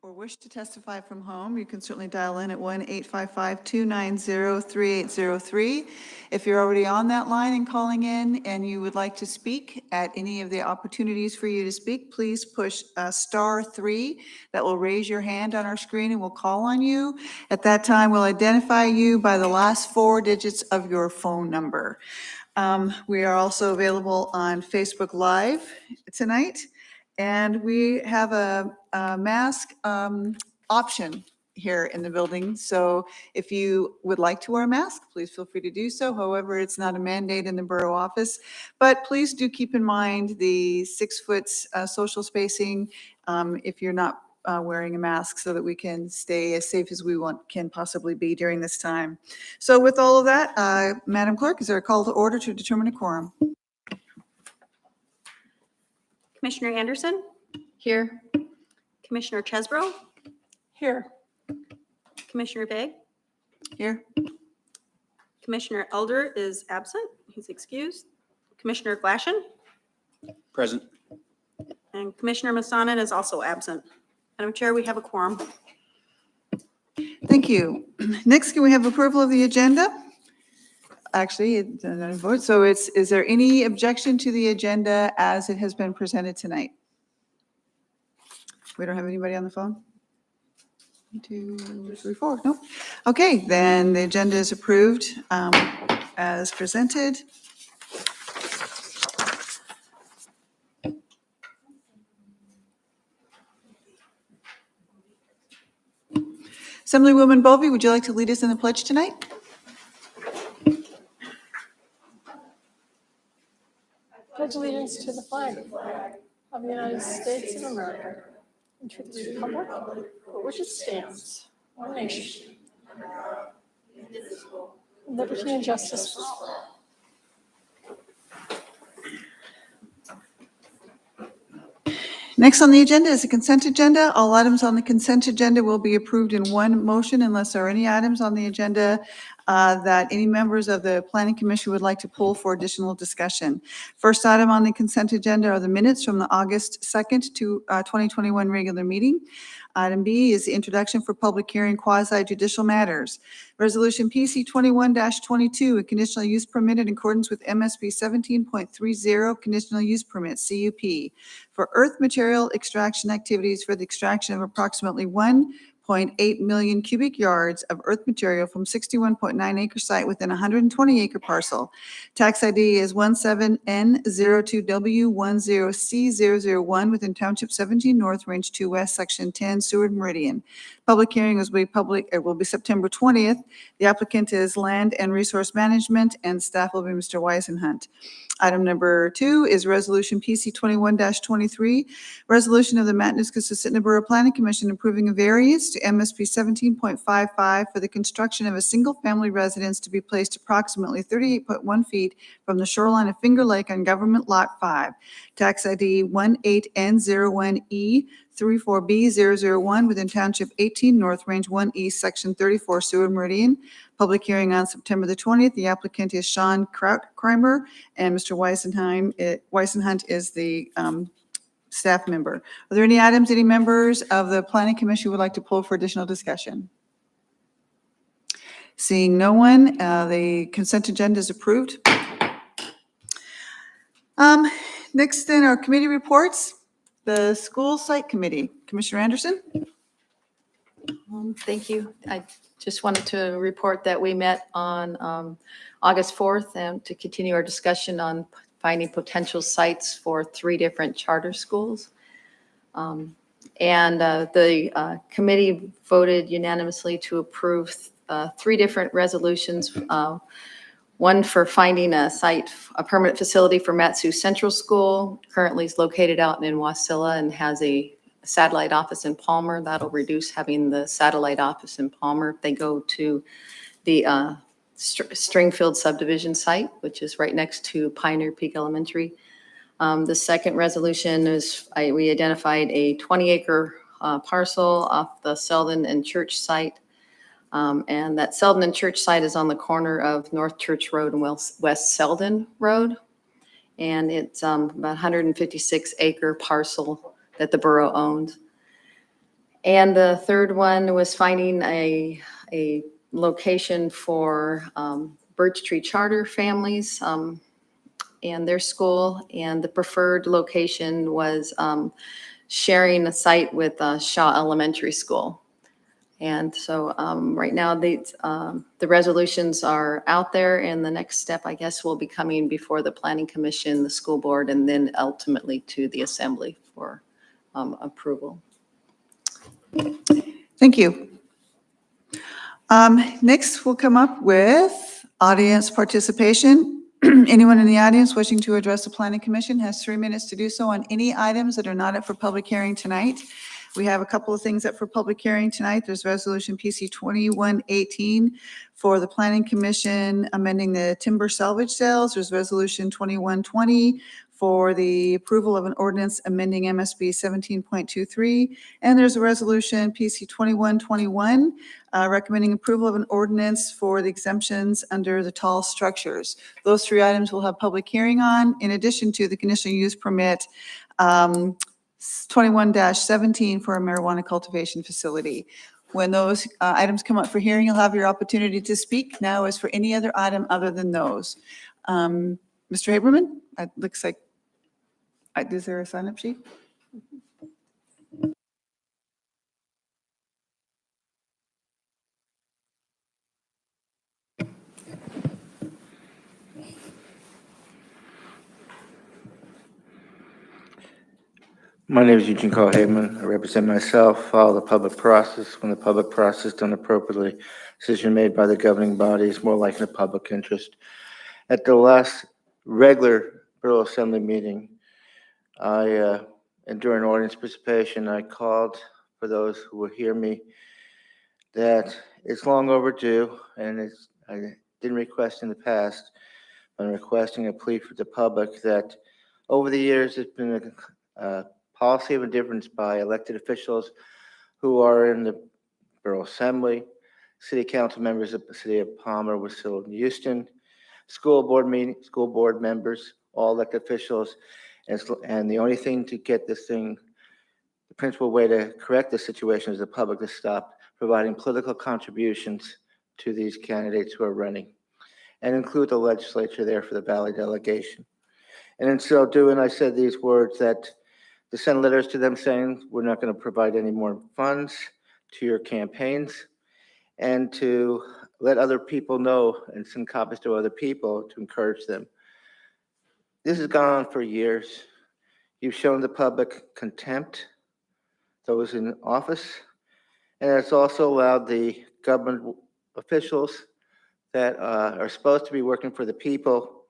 Or wish to testify from home, you can certainly dial in at 1-855-290-3803. If you're already on that line and calling in and you would like to speak at any of the opportunities for you to speak, please push *3. That will raise your hand on our screen and we'll call on you. At that time, we'll identify you by the last 4 digits of your phone number. We are also available on Facebook Live tonight. And we have a mask option here in the building. So if you would like to wear a mask, please feel free to do so. However, it's not a mandate in the borough office. But please do keep in mind the 6 foot social spacing if you're not wearing a mask, so that we can stay as safe as we can possibly be during this time. So with all of that, Madam Clerk, is there a call to order to determine a quorum? Commissioner Anderson? Here. Commissioner Chesbro? Here. Commissioner Begg? Here. Commissioner Elder is absent. He's excused. Commissioner Glashan? Present. And Commissioner Masanin is also absent. Madam Chair, we have a quorum. Thank you. Next, can we have approval of the agenda? Actually, so is there any objection to the agenda as it has been presented tonight? We don't have anybody on the phone? 1, 2, 3, 4, nope. Okay, then the agenda is approved as presented. Assemblywoman Bovee, would you like to lead us in the pledge tonight? Pledge allegiance to the flag of the United States of America and to the republic for which it stands, one nation, liberty and justice for all. Next on the agenda is the consent agenda. All items on the consent agenda will be approved in one motion unless there are any items on the agenda that any members of the Planning Commission would like to pull for additional discussion. First item on the consent agenda are the minutes from the August 2nd to 2021 regular meeting. Item B is the introduction for public hearing quasi judicial matters. Resolution PC 21-22, a conditional use permit in accordance with MSP 17.30 conditional use permit, CUP, for earth material extraction activities for the extraction of approximately 1.8 million cubic yards of earth material from 61.9 acre site within 120 acre parcel. Tax ID is 17N02W10C001 within Township 17 North, Range 2 West, Section 10, Seward Meridian. Public hearing will be September 20th. The applicant is Land and Resource Management, and staff will be Mr. Weisenhunt. Item number 2 is Resolution PC 21-23, resolution of the Matanuska-Susitna Borough Planning Commission approving a variance to MSP 17.55 for the construction of a single-family residence to be placed approximately 38.1 feet from the shoreline of Finger Lake on Government Lot 5. Tax ID 18N01E34B001 within Township 18 North, Range 1 East, Section 34, Seward Meridian. Public hearing on September the 20th. The applicant is Sean Krautkheimer, and Mr. Weisenhunt is the staff member. Are there any items any members of the Planning Commission would like to pull for additional discussion? Seeing no one, the consent agenda is approved. Next in our committee reports, the School Site Committee. Commissioner Anderson? Thank you. I just wanted to report that we met on August 4th and to continue our discussion on finding potential sites for 3 different charter schools. The committee voted unanimously to approve 3 different resolutions. One for finding a permanent facility for Matsu Central School. Currently is located out in Wasilla and has a satellite office in Palmer. That'll reduce having the satellite office in Palmer if they go to the Stringfield subdivision site, which is right next to Pioneer Peak Elementary. The second resolution is we identified a 20-acre parcel off the Selden and Church site. And that Selden and Church site is on the corner of North Church Road and West Selden Road. And it's about 156-acre parcel that the borough owned. And the third one was finding a location for Birch Tree Charter families and their school. And the preferred location was sharing a site with Shaw Elementary School. And so right now, the resolutions are out there, and the next step, I guess, will be coming before the Planning Commission, the school board, and then ultimately to the assembly for approval. Thank you. Next, we'll come up with audience participation. Anyone in the audience wishing to address the Planning Commission has 3 minutes to do so on any items that are not up for public hearing tonight. We have a couple of things up for public hearing tonight. There's Resolution PC 2118 for the Planning Commission amending the timber salvage sales. There's Resolution 2120 for the approval of an ordinance amending MSB 17.23. And there's a Resolution PC 2121 recommending approval of an ordinance for the exemptions under the tall structures. Those 3 items will have public hearing on, in addition to the conditional use permit 21-17 for a marijuana cultivation facility. When those items come up for hearing, you'll have your opportunity to speak. Now is for any other item other than those. Mr. Haberman, it looks like, is there a sign-up sheet? My name is Eugene Carl Haberman. I represent myself, follow the public process. When the public process is done appropriately, decision made by the governing body is more likely in the public interest. At the last regular Borough Assembly meeting, and during audience participation, I called for those who will hear me that it's long overdue, and I didn't request in the past, but I'm requesting a plea for the public that over the years, there's been a policy of indifference by elected officials who are in the Borough Assembly, city council members of the city of Palmer, Wasilla, and Houston, school board members, all elected officials, and the only thing to get this thing, the principal way to correct the situation is the public to stop providing political contributions to these candidates who are running, and include the legislature there for the Valley delegation. And in so doing, I said these words that to send letters to them saying, we're not going to provide any more funds to your campaigns, and to let other people know and send copies to other people to encourage them. This has gone on for years. You've shown the public contempt, those in office, and it's also allowed the government officials that are supposed to be working for the people,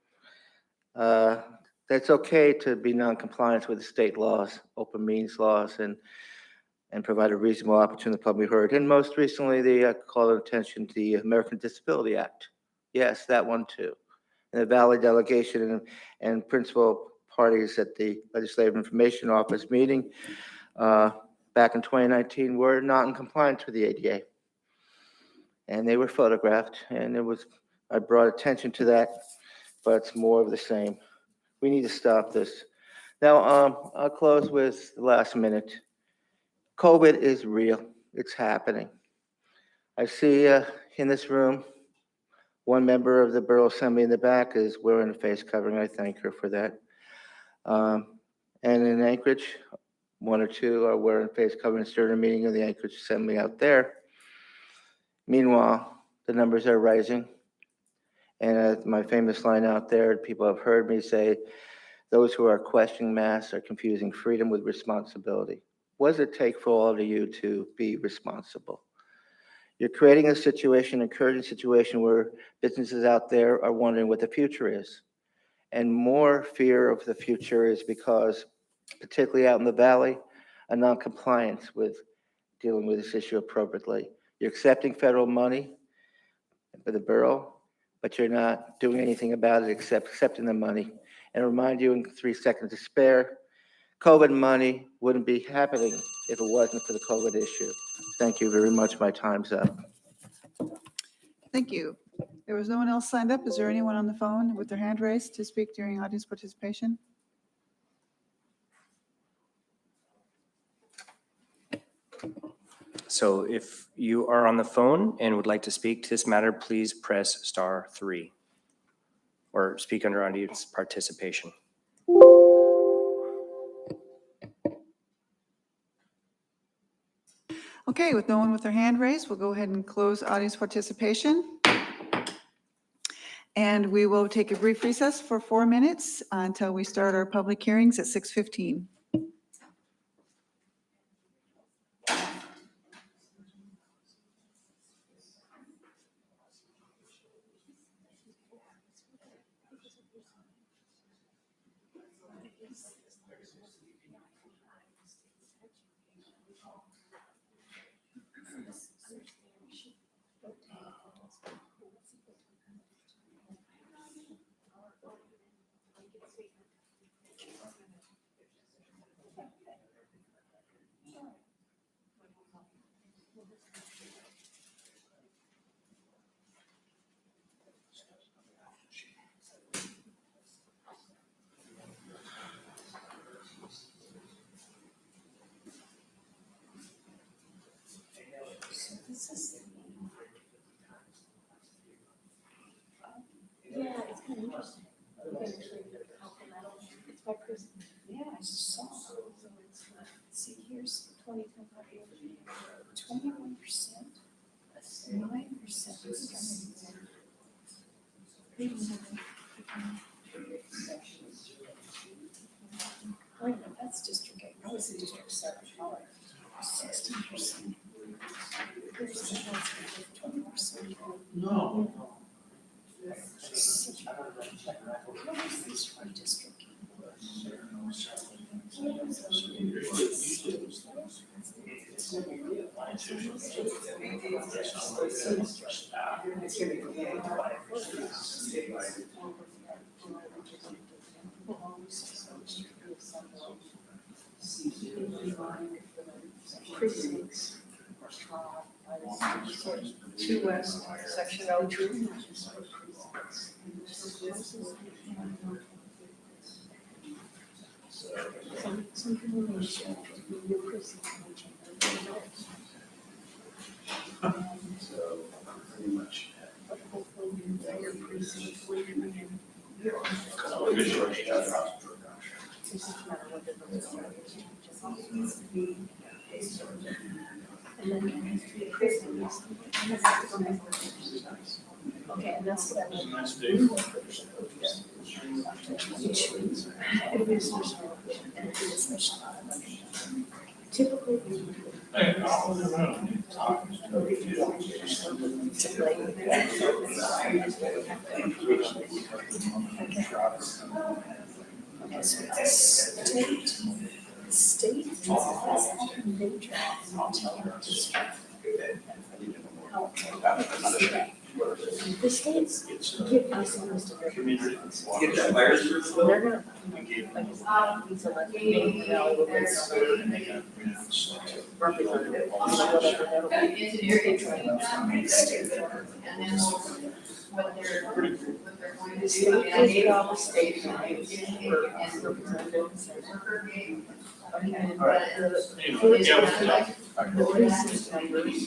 that's okay to be non-compliant with the state laws, open meetings laws, and provide a reasonable opportunity for the public heard. And most recently, they called attention to the American Disability Act. Yes, that one too. And the Valley delegation and principal parties at the Legislative Information Office meeting back in 2019 were not in compliance with the ADA. And they were photographed, and I brought attention to that, but it's more of the same. We need to stop this. Now, I'll close with the last minute. COVID is real. It's happening. I see in this room, one member of the Borough Assembly in the back is wearing a face covering. I thank her for that. And in Anchorage, 1 or 2 are wearing face coverings during a meeting of the Anchorage Assembly out there. Meanwhile, the numbers are rising. And my famous line out there, people have heard me say, those who are questioning masks are confusing freedom with responsibility. What does it take for all of you to be responsible? You're creating a situation, encouraging a situation where businesses out there are wondering what the future is. And more fear of the future is because, particularly out in the Valley, a non-compliance with dealing with this issue appropriately. You're accepting federal money for the borough, but you're not doing anything about it except accepting the money. And remind you in 3 seconds to spare, COVID money wouldn't be happening if it wasn't for the COVID issue. Thank you very much. My time's up. Thank you. There was no one else signed up. Is there anyone on the phone with their hand raised to speak during audience participation? So if you are on the phone and would like to speak to this matter, please press *3 or speak under audience participation. Okay, with no one with their hand raised, we'll go ahead and close audience participation. And we will take a brief recess for 4 minutes until we start our public hearings at 6:15. See, here's 20%, 21%, 9%. Wait a minute, that's District 8. I was in District 7. 16%. Here's the house, 20%. No. What is this from District 8? Precincts. 2 West, Section 02. Some information in your precinct. So pretty much. Your precinct. And then it has to be a precinct. Okay, and that's what I want. Typically. Okay, so state has major district. The states give us a list of their. Get that virus first. They're gonna, like, it's like, maybe, representative, whatever, that'll be. They try to state. What they're going to The do. state is all the state. For representatives. Okay, but the precinct numbers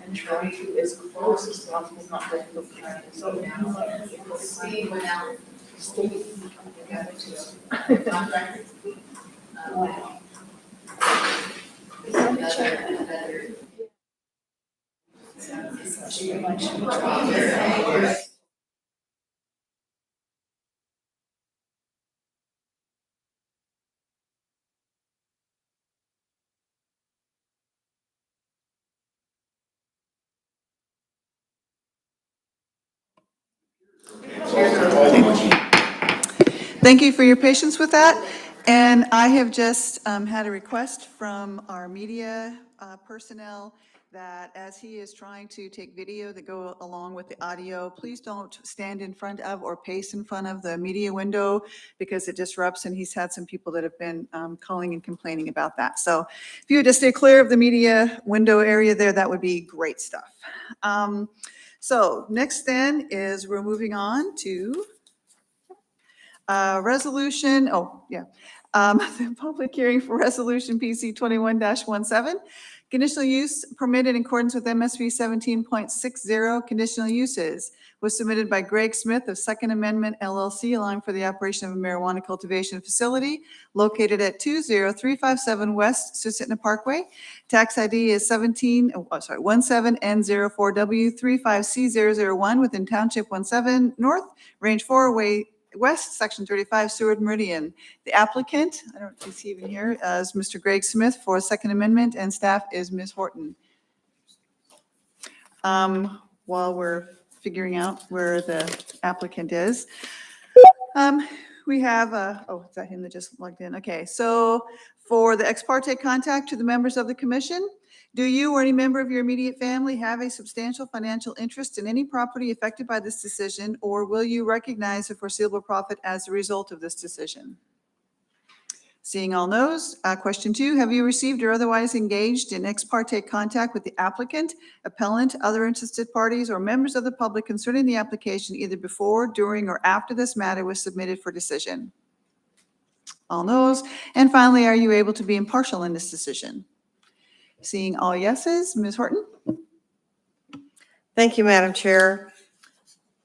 and try to as close as possible, not let them try. So now, Steve went out. state. Wow. Thank you for your patience with that. And I have just had a request from our media personnel that as he is trying to take video that go along with the audio, please don't stand in front of or pace in front of the media window because it disrupts, and he's had some people that have been calling and complaining about that. So if you would just stay clear of the media window area there, that would be great stuff. So next then is we're moving on to resolution, The public hearing for Resolution PC 21-17, conditional use permitted in accordance with MSV 17.60 conditional uses, was submitted by Greg Smith of Second Amendment LLC, allowing for the operation of a marijuana cultivation facility located at 20357 West Susitna Parkway. Tax ID is 17N04W35C001 within Township 17 North, Range 4, Way West, Section 35, Seward Meridian. The applicant, I don't know if he's even here, is Mr. Greg Smith for Second Amendment, and staff is Ms. Horton. While we're figuring out where the applicant is, we have, oh, is that him that just logged in? Okay, so for the ex parte contact to the members of the commission, do you or any member of your immediate family have a substantial financial interest in any property affected by this decision, or will you recognize a foreseeable profit as a result of this decision? Seeing all no's, question 2, have you received or otherwise engaged in ex parte contact with the applicant, appellant, other interested parties, or members of the public concerning the application either before, during, or after this matter was submitted for decision? All no's. And finally, are you able to be impartial in this decision? Seeing all yeses, Ms. Horton? Thank you, Madam Chair.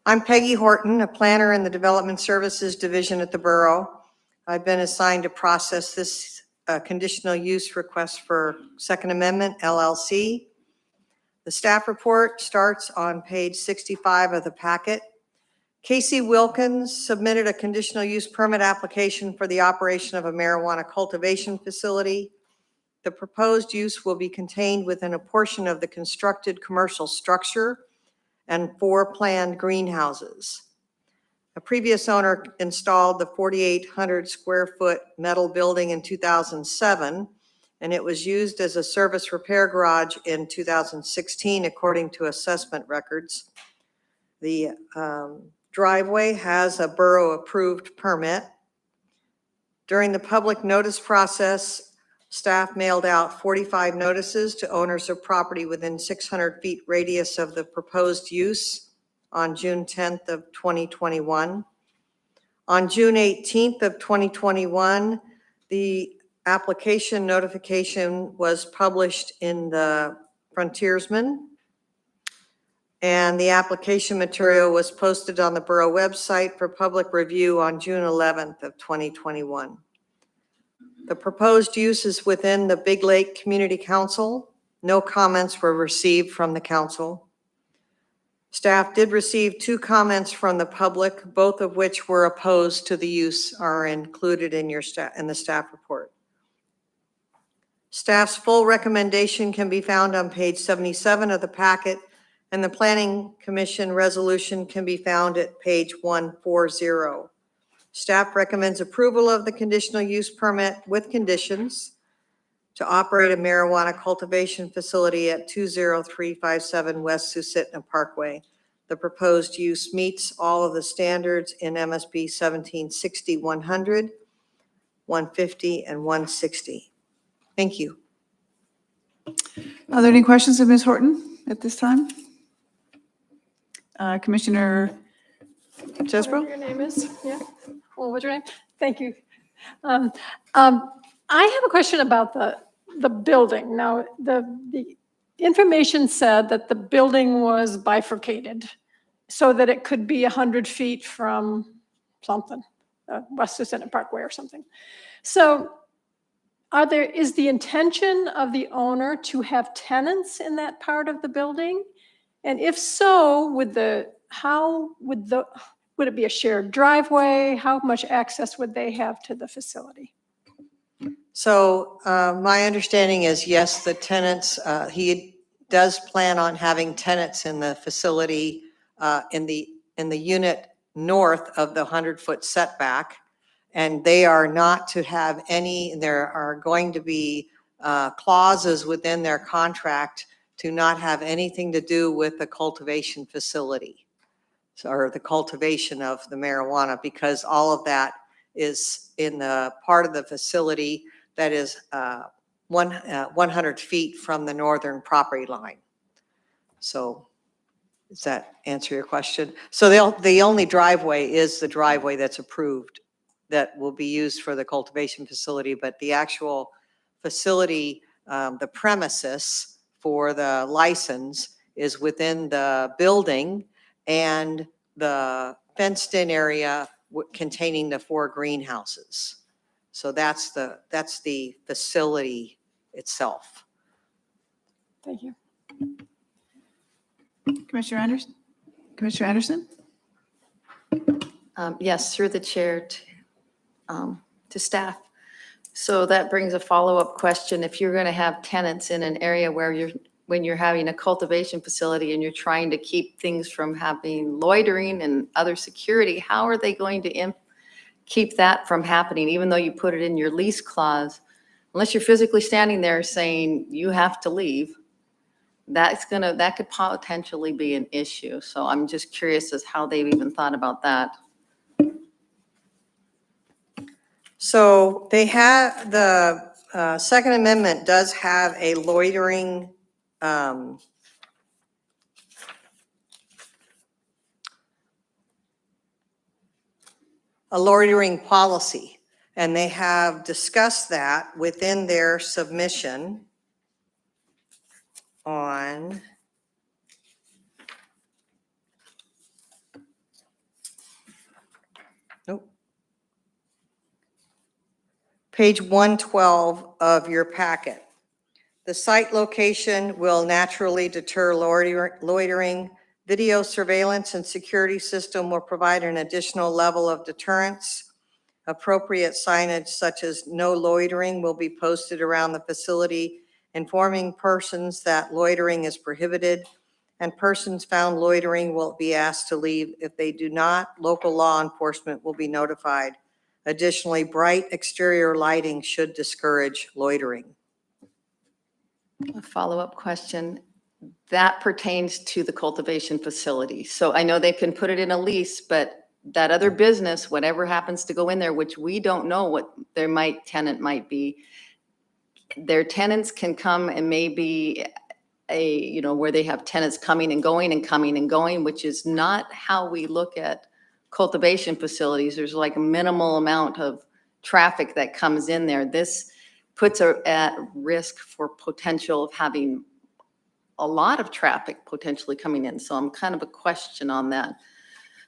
I'm Peggy Horton, a planner in the Development Services Division at the Borough. I've been assigned to process this conditional use request for Second Amendment LLC. The staff report starts on page 65 of the packet. Casey Wilkins submitted a conditional use permit application for the operation of a marijuana cultivation facility. The proposed use will be contained within a portion of the constructed commercial structure and 4 planned greenhouses. A previous owner installed the 4,800 square foot metal building in 2007, and it was used as a service repair garage in 2016, according to assessment records. The driveway has a borough-approved permit. During the public notice process, staff mailed out 45 notices to owners of property within 600 feet radius of the proposed use on June 10th of 2021. On June 18th of 2021, the application notification was published in the Frontiersman, and the application material was posted on the Borough website for public review on June 11th of 2021. The proposed use is within the Big Lake Community Council. No comments were received from the council. Staff did receive 2 comments from the public, both of which were opposed to the use, are included in the staff report. Staff's full recommendation can be found on page 77 of the packet, and the Planning Commission resolution can be found at page 140. Staff recommends approval of the conditional use permit with conditions to operate a marijuana cultivation facility at 20357 West Susitna Parkway. The proposed use meets all of the standards in MSB 1760, 100, 150, and 160. Thank you. Are there any questions of Ms. Horton at this time? Commissioner Chesbro? Whatever your name is, yeah. Well, what's your name? Thank you. I have a question about the building. Now, the information said that the building was bifurcated so that it could be 100 feet from something, West Susitna Parkway or something. So is the intention of the owner to have tenants in that part of the building? And if so, would it be a shared driveway? How much access would they have to the facility? So my understanding is, yes, the tenants, he does plan on having tenants in the facility in the unit north of the 100-foot setback. And they are not to have any, there are going to be clauses within their contract to not have anything to do with the cultivation facility or the cultivation of the marijuana, because all of that is in the part of the facility that is 100 feet from the northern property line. So does that answer your question? So the only driveway is the driveway that's approved that will be used for the cultivation facility, but the actual facility, the premises for the license is within the building and the fenced-in area containing the 4 greenhouses. So that's the facility itself. Thank you. Commissioner Anderson? Commissioner Anderson? Yes, through the chair to staff. So that brings a follow-up question. If you're going to have tenants in an area where when you're having a cultivation facility and you're trying to keep things from having loitering and other security, how are they going to keep that from happening, even though you put it in your lease clause? Unless you're physically standing there saying you have to leave, that could potentially be an issue. So I'm just curious as how they've even thought about that. So they have, the Second Amendment does have a loitering policy, and they have discussed that within their submission on page 112 of your packet. The site location will naturally deter loitering. Video surveillance and security system will provide an additional level of deterrence. Appropriate signage such as no loitering will be posted around the facility, informing persons that loitering is prohibited, and persons found loitering will be asked to leave. If they do not, local law enforcement will be notified. Additionally, bright exterior lighting should discourage loitering. A follow-up question. That pertains to the cultivation facility. So I know they can put it in a lease, but that other business, whatever happens to go in there, which we don't know what their tenant might be, their tenants can come and maybe where they have tenants coming and going and coming and going, which is not how we look at cultivation facilities. There's like a minimal amount of traffic that comes in there. This puts at risk for potential of having a lot of traffic potentially coming in. So I'm kind of a question on that.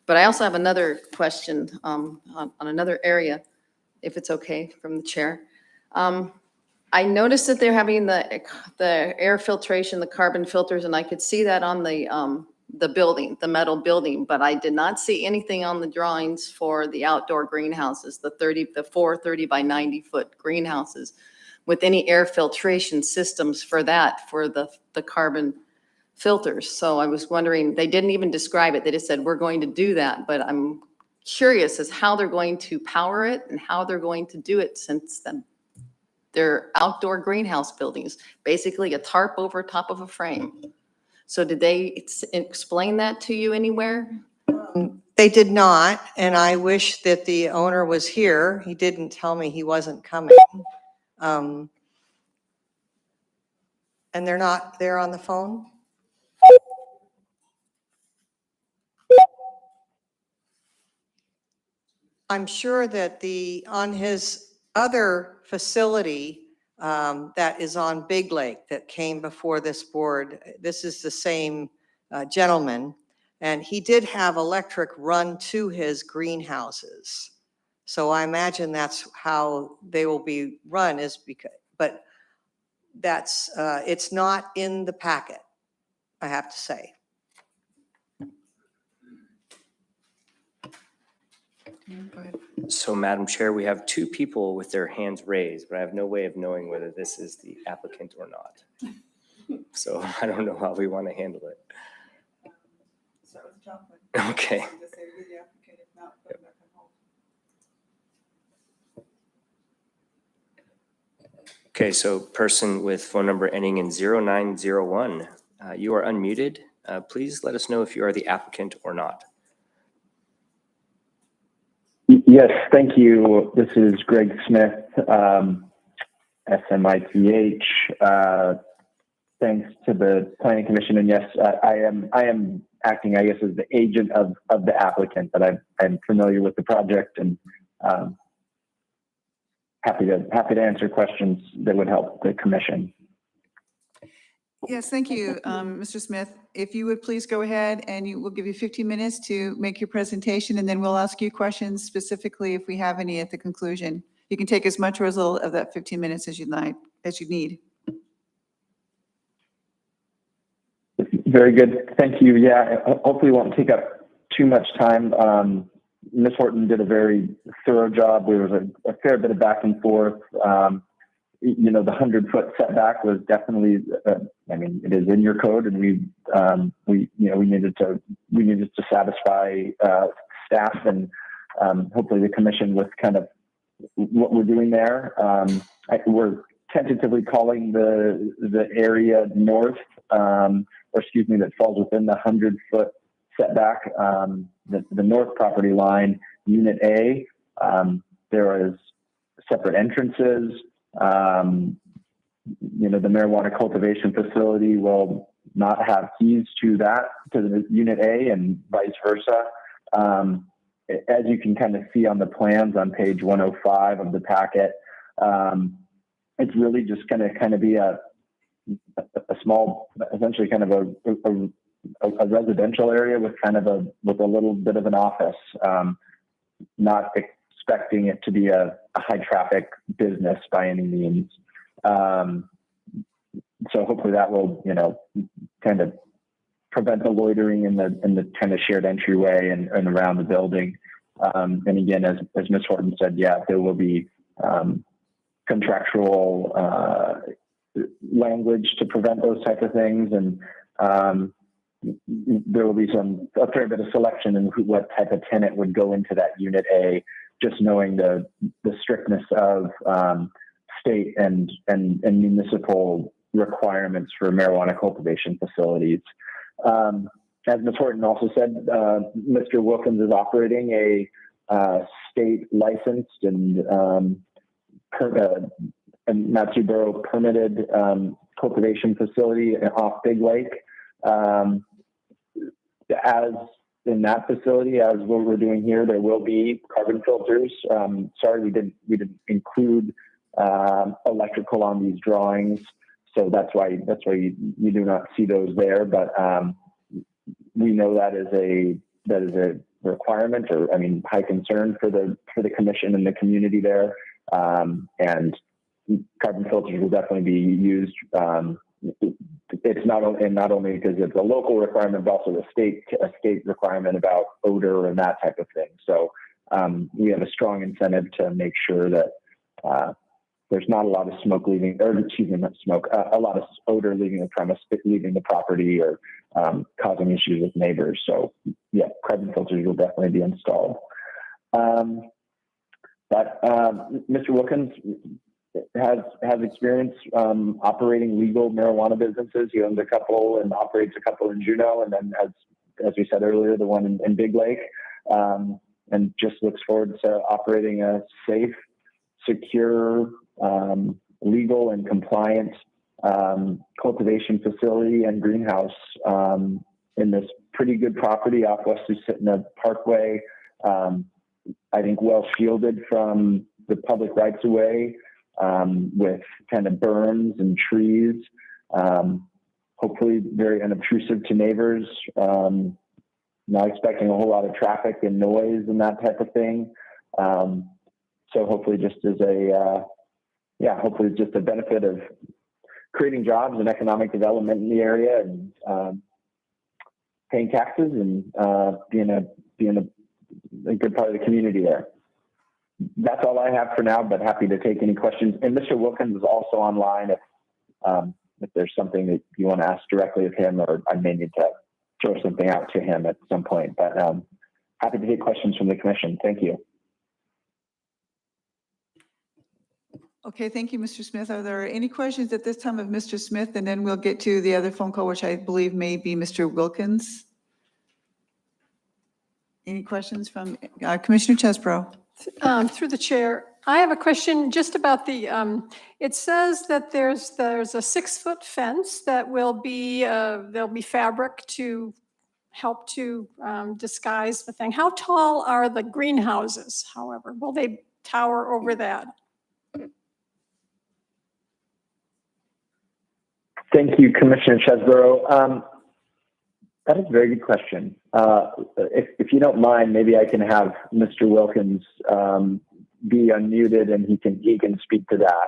But I also have another question on another area, if it's okay from the chair. I noticed that they're having the air filtration, the carbon filters, and I could see that on the building, the metal building, but I did not see anything on the drawings for the outdoor greenhouses, the 4 30 by 90 foot greenhouses with any air filtration systems for that, for the carbon filters. So I was wondering, they didn't even describe it. They just said, we're going to do that, but I'm curious as how they're going to power it and how they're going to do it, since they're outdoor greenhouse buildings, basically a tarp over top of a frame. So did they explain that to you anywhere? They did not, and I wish that the owner was here. He didn't tell me he wasn't coming. And they're not there on the phone? I'm sure that on his other facility that is on Big Lake that came before this board, this is the same gentleman, and he did have electric run to his greenhouses. So I imagine that's how they will be run, but that's, it's not in the packet, I have to say. So Madam Chair, we have 2 people with their hands raised, but I have no way of knowing whether this is the applicant or not. So I don't know how we want to handle it. Okay. Okay, so person with phone number ending in 0901, you are unmuted. Please let us know if you are the applicant or not. Yes, thank you. This is Greg Smith, SMITH. Thanks to the Planning Commission, and yes, I am acting, I guess, as the agent of the applicant, but I'm familiar with the project and happy to answer questions that would help the commission. Yes, thank you, Mr. Smith. If you would please go ahead and we'll give you 15 minutes to make your presentation, and then we'll ask you questions specifically if we have any at the conclusion. You can take as much or as little of that 15 minutes as you'd like, as you need. Very good. Thank you. Yeah, hopefully it won't take up too much time. Ms. Horton did a very thorough job. There was a fair bit of back and forth. You know, the 100-foot setback was definitely, I mean, it is in your code, and we needed to satisfy staff and hopefully the commission with kind of what we're doing there. We're tentatively calling the area north, that falls within the 100-foot setback, the north property line, Unit A. There is separate entrances. The marijuana cultivation facility will not have keys to the Unit A, and vice versa. As you can kind of see on the plans on page 105 of the packet, it's really just going to kind of be a small, essentially kind of a residential area with kind of a little bit of an office. Not expecting it to be a high traffic business by any means. So hopefully that will, kind of prevent the loitering in the kind of shared entryway and around the building. And again, as Ms. Horton said, yeah, there will be contractual language to prevent those type of things, and there will be a fair bit of selection in what type of tenant would go into that Unit A, just knowing the strictness of state and municipal requirements for marijuana cultivation facilities. As Ms. Horton also said, Mr. Wilkins is operating a state licensed and Boro permitted cultivation facility off Big Lake. As in that facility, as what we're doing here, there will be carbon filters. Sorry, we didn't include electrical on these drawings, so that's why you do not see those there. But we know that is a requirement, or high concern for the commission and the community there. And carbon filters will definitely be used. It's not only because it's a local requirement, but also a state requirement about odor and that type of thing. So we have a strong incentive to make sure that there's not a lot of smoke leaving, or excuse me, not smoke, a lot of odor leaving the premise, leaving the property, or causing issues with neighbors. So yeah, carbon filters will definitely be installed. But Mr. Wilkins has experience operating legal marijuana businesses. He owns a couple and operates a couple in Juneau, and then as we said earlier, the one in Big Lake, and just looks forward to operating a safe, secure, legal and compliant cultivation facility and greenhouse in this pretty good property off West Susitna Parkway. I think well shielded from the public rights of way, with kind of berms and trees, hopefully very unobtrusive to neighbors, not expecting a whole lot of traffic and noise and that type of thing. So hopefully just as hopefully just a benefit of creating jobs and economic development in the area, and paying taxes and being a good part of the community there. That's all I have for now, but happy to take any questions. And Mr. Wilkins is also online if there's something that you want to ask directly of him, or I may need to throw something out to him at some point. But happy to take questions from the commission. Thank you. Okay, thank you, Mr. Smith. Are there any questions at this time of Mr. Smith? And then we'll get to the other phone call, which I believe may be Mr. Wilkins. Any questions from Commissioner Chesbro? Through the chair, I have a question just about it says that there's a 6-foot fence that will be, there'll be fabric to help to disguise the thing. How tall are the greenhouses, however? Will they tower over that? Thank you, Commissioner Chesborough. That is a very good question. If you don't mind, maybe I can have Mr. Wilkins be unmuted and he can speak to that.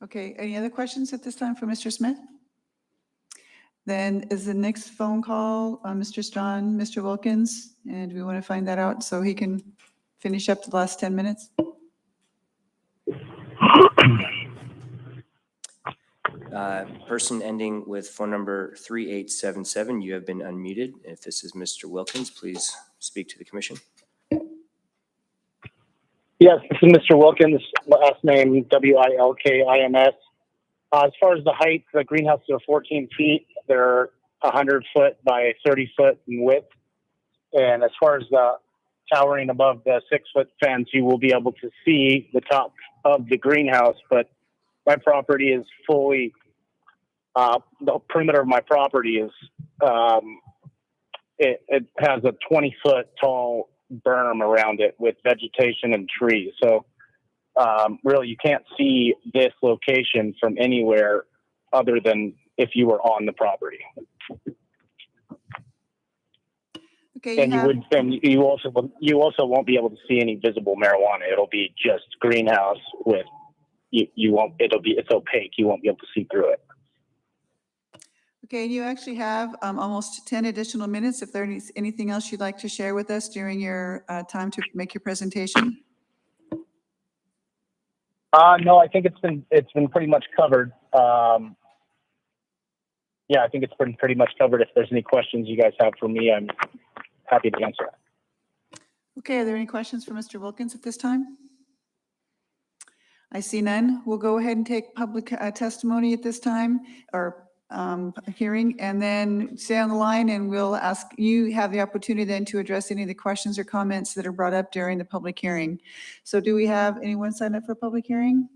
Okay, any other questions at this time for Mr. Smith? Then is the next phone call Mr. Strawn, Mr. Wilkins? And we want to find that out so he can finish up the last 10 minutes? Person ending with phone number 3877, you have been unmuted. If this is Mr. Wilkins, please speak to the commission. Yes, this is Mr. Wilkins, last name Wilkins. As far as the height, the greenhouses are 14 feet. They're 100 foot by 30 foot in width. And as far as the towering above the 6 foot fence, you will be able to see the top of the greenhouse. But my property is fully, the perimeter of my property is, it has a 20 foot tall berm around it with vegetation and trees. So really you can't see this location from anywhere other than if you were on the property. Okay, And you also won't be able to see any visible marijuana. It'll be just greenhouse with it's opaque. You won't be able to see through it. Okay, and you actually have almost 10 additional minutes. If there's anything else you'd like to share with us during your time to make your presentation? No, I think it's been pretty much covered. Yeah, I think it's been pretty much covered. If there's any questions you guys have for me, I'm happy to answer. Okay, are there any questions for Mr. Wilkins at this time? I see none. We'll go ahead and take public testimony at this time, or hearing, and then stay on the line, and we'll ask you have the opportunity then to address any of the questions or comments that are brought up during the public hearing. So do we have anyone signed up for a public hearing?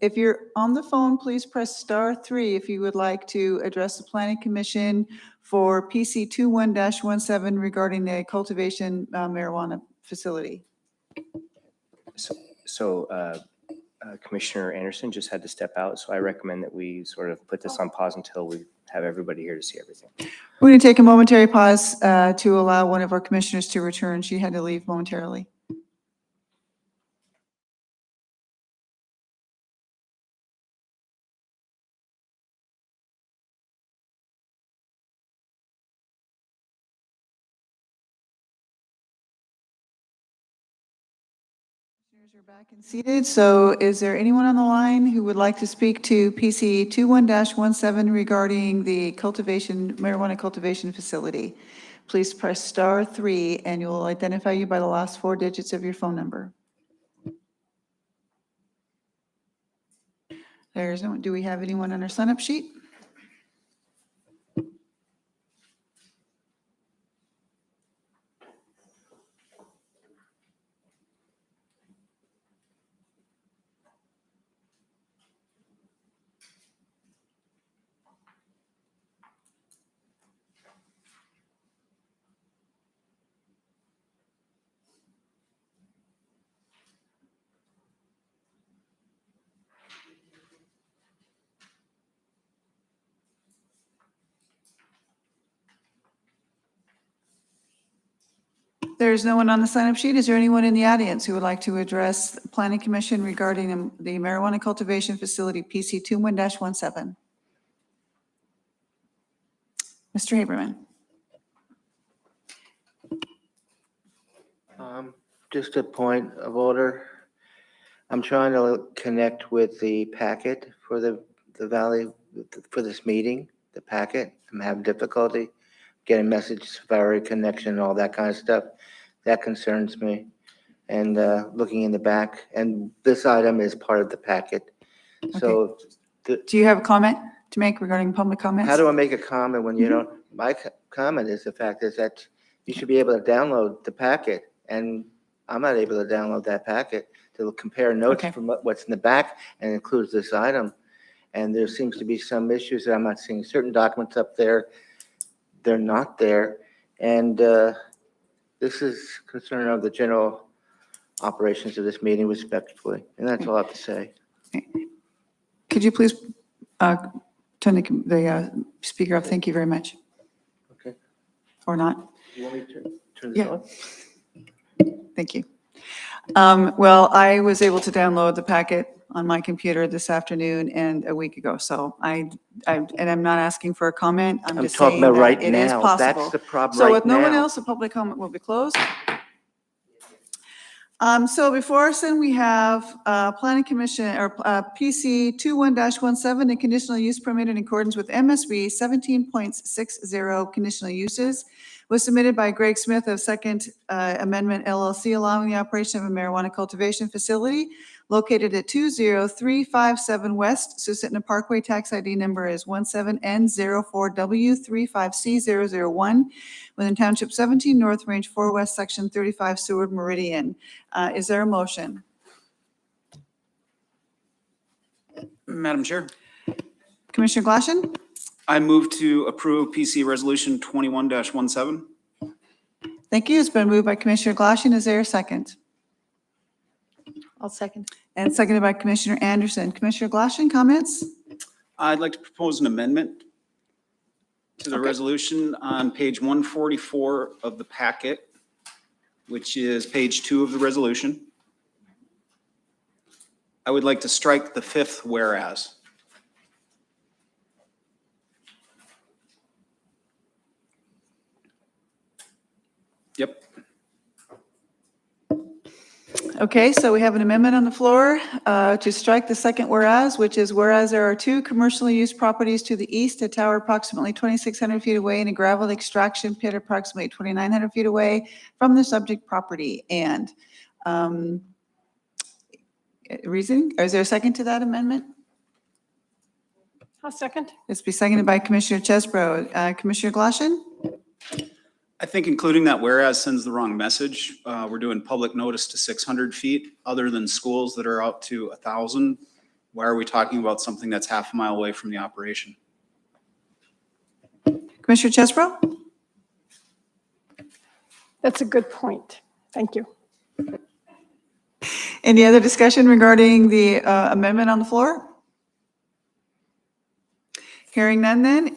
If you're on the phone, please press *3 if you would like to address the Planning Commission for PC 21-17 regarding the cultivation marijuana facility. So Commissioner Anderson just had to step out, so I recommend that we sort of put this on pause until we have everybody here to see everything. We're going to take a momentary pause to allow one of our commissioners to return. She had to leave momentarily. Commissioners are back and seated. So is there anyone on the line who would like to speak to PC 21-17 regarding the marijuana cultivation facility? Please press *3 and you'll identify you by the last 4 digits of your phone number. There's no, do we have anyone on our sign-up sheet? There's no one on the sign-up sheet. Is there anyone in the audience who would like to address the Planning Commission regarding the marijuana cultivation facility PC 21-17? Mr. Haberman. Just a point of order. I'm trying to connect with the packet for the Valley, for this meeting, the packet. I'm having difficulty getting message Safari connection, all that kind of stuff. That concerns me. And looking in the back, and this item is part of the packet. So Do you have a comment to make regarding public comments? how do I make a comment when you don't? My comment is the fact is that you should be able to download the packet, and I'm not able to download that packet to compare notes Okay. from what's in the back and includes this item. And there seems to be some issues that I'm not seeing. Certain documents up there, they're not there. And this is concern of the general operations of this meeting respectfully. And that's all I have to say. could you please turn the speaker up? Thank you very much. Okay. Or not? You want me to turn this Yeah. on? Thank you. Well, I was able to download the packet on my computer this afternoon and a week ago. So and I'm not asking for a comment. I'm I'm just talking saying about that right it is now. possible. That's the problem So right with no one now. else, the public comment will be closed. So before us, then we have Planning Commission or PC 21-17, a conditional use permit in accordance with MSB 17.60 conditional uses, was submitted by Greg Smith of Second Amendment LLC, allowing the operation of a marijuana cultivation facility located at 20357 West Susitna Parkway. Tax ID number is 17N04W35C001 within Township 17 North, Range 4 West, Section 35, Seward Meridian. Is there a motion? Madam Chair, Commissioner Glassman? I move to approve PC Resolution 21-17. Thank you. It's been moved by Commissioner Glassman. Is there a second? I'll second. And seconded by Commissioner Anderson. Commissioner Glassman, comments? I'd like to propose an amendment to the Okay. resolution on page 144 of the packet, which is page 2 of the resolution. I would like to strike the 5th whereas. Yep. Okay, so we have an amendment on the floor to strike the second whereas, which is whereas there are two commercially used properties to the east, a tower approximately 2,600 feet away and a gravel extraction pit approximately 2,900 feet away from the subject property. And reasoning, or is there a second to that amendment? I'll second. It's be seconded by Commissioner Chesbro. Commissioner Glassman? I think including that whereas sends the wrong message. We're doing public notice to 600 feet, other than schools that are out to 1,000. Why are we talking about something that's half a mile away from the operation? Commissioner Chesbro? That's a good point. Thank you. Any other discussion regarding the amendment on the floor? Hearing none then,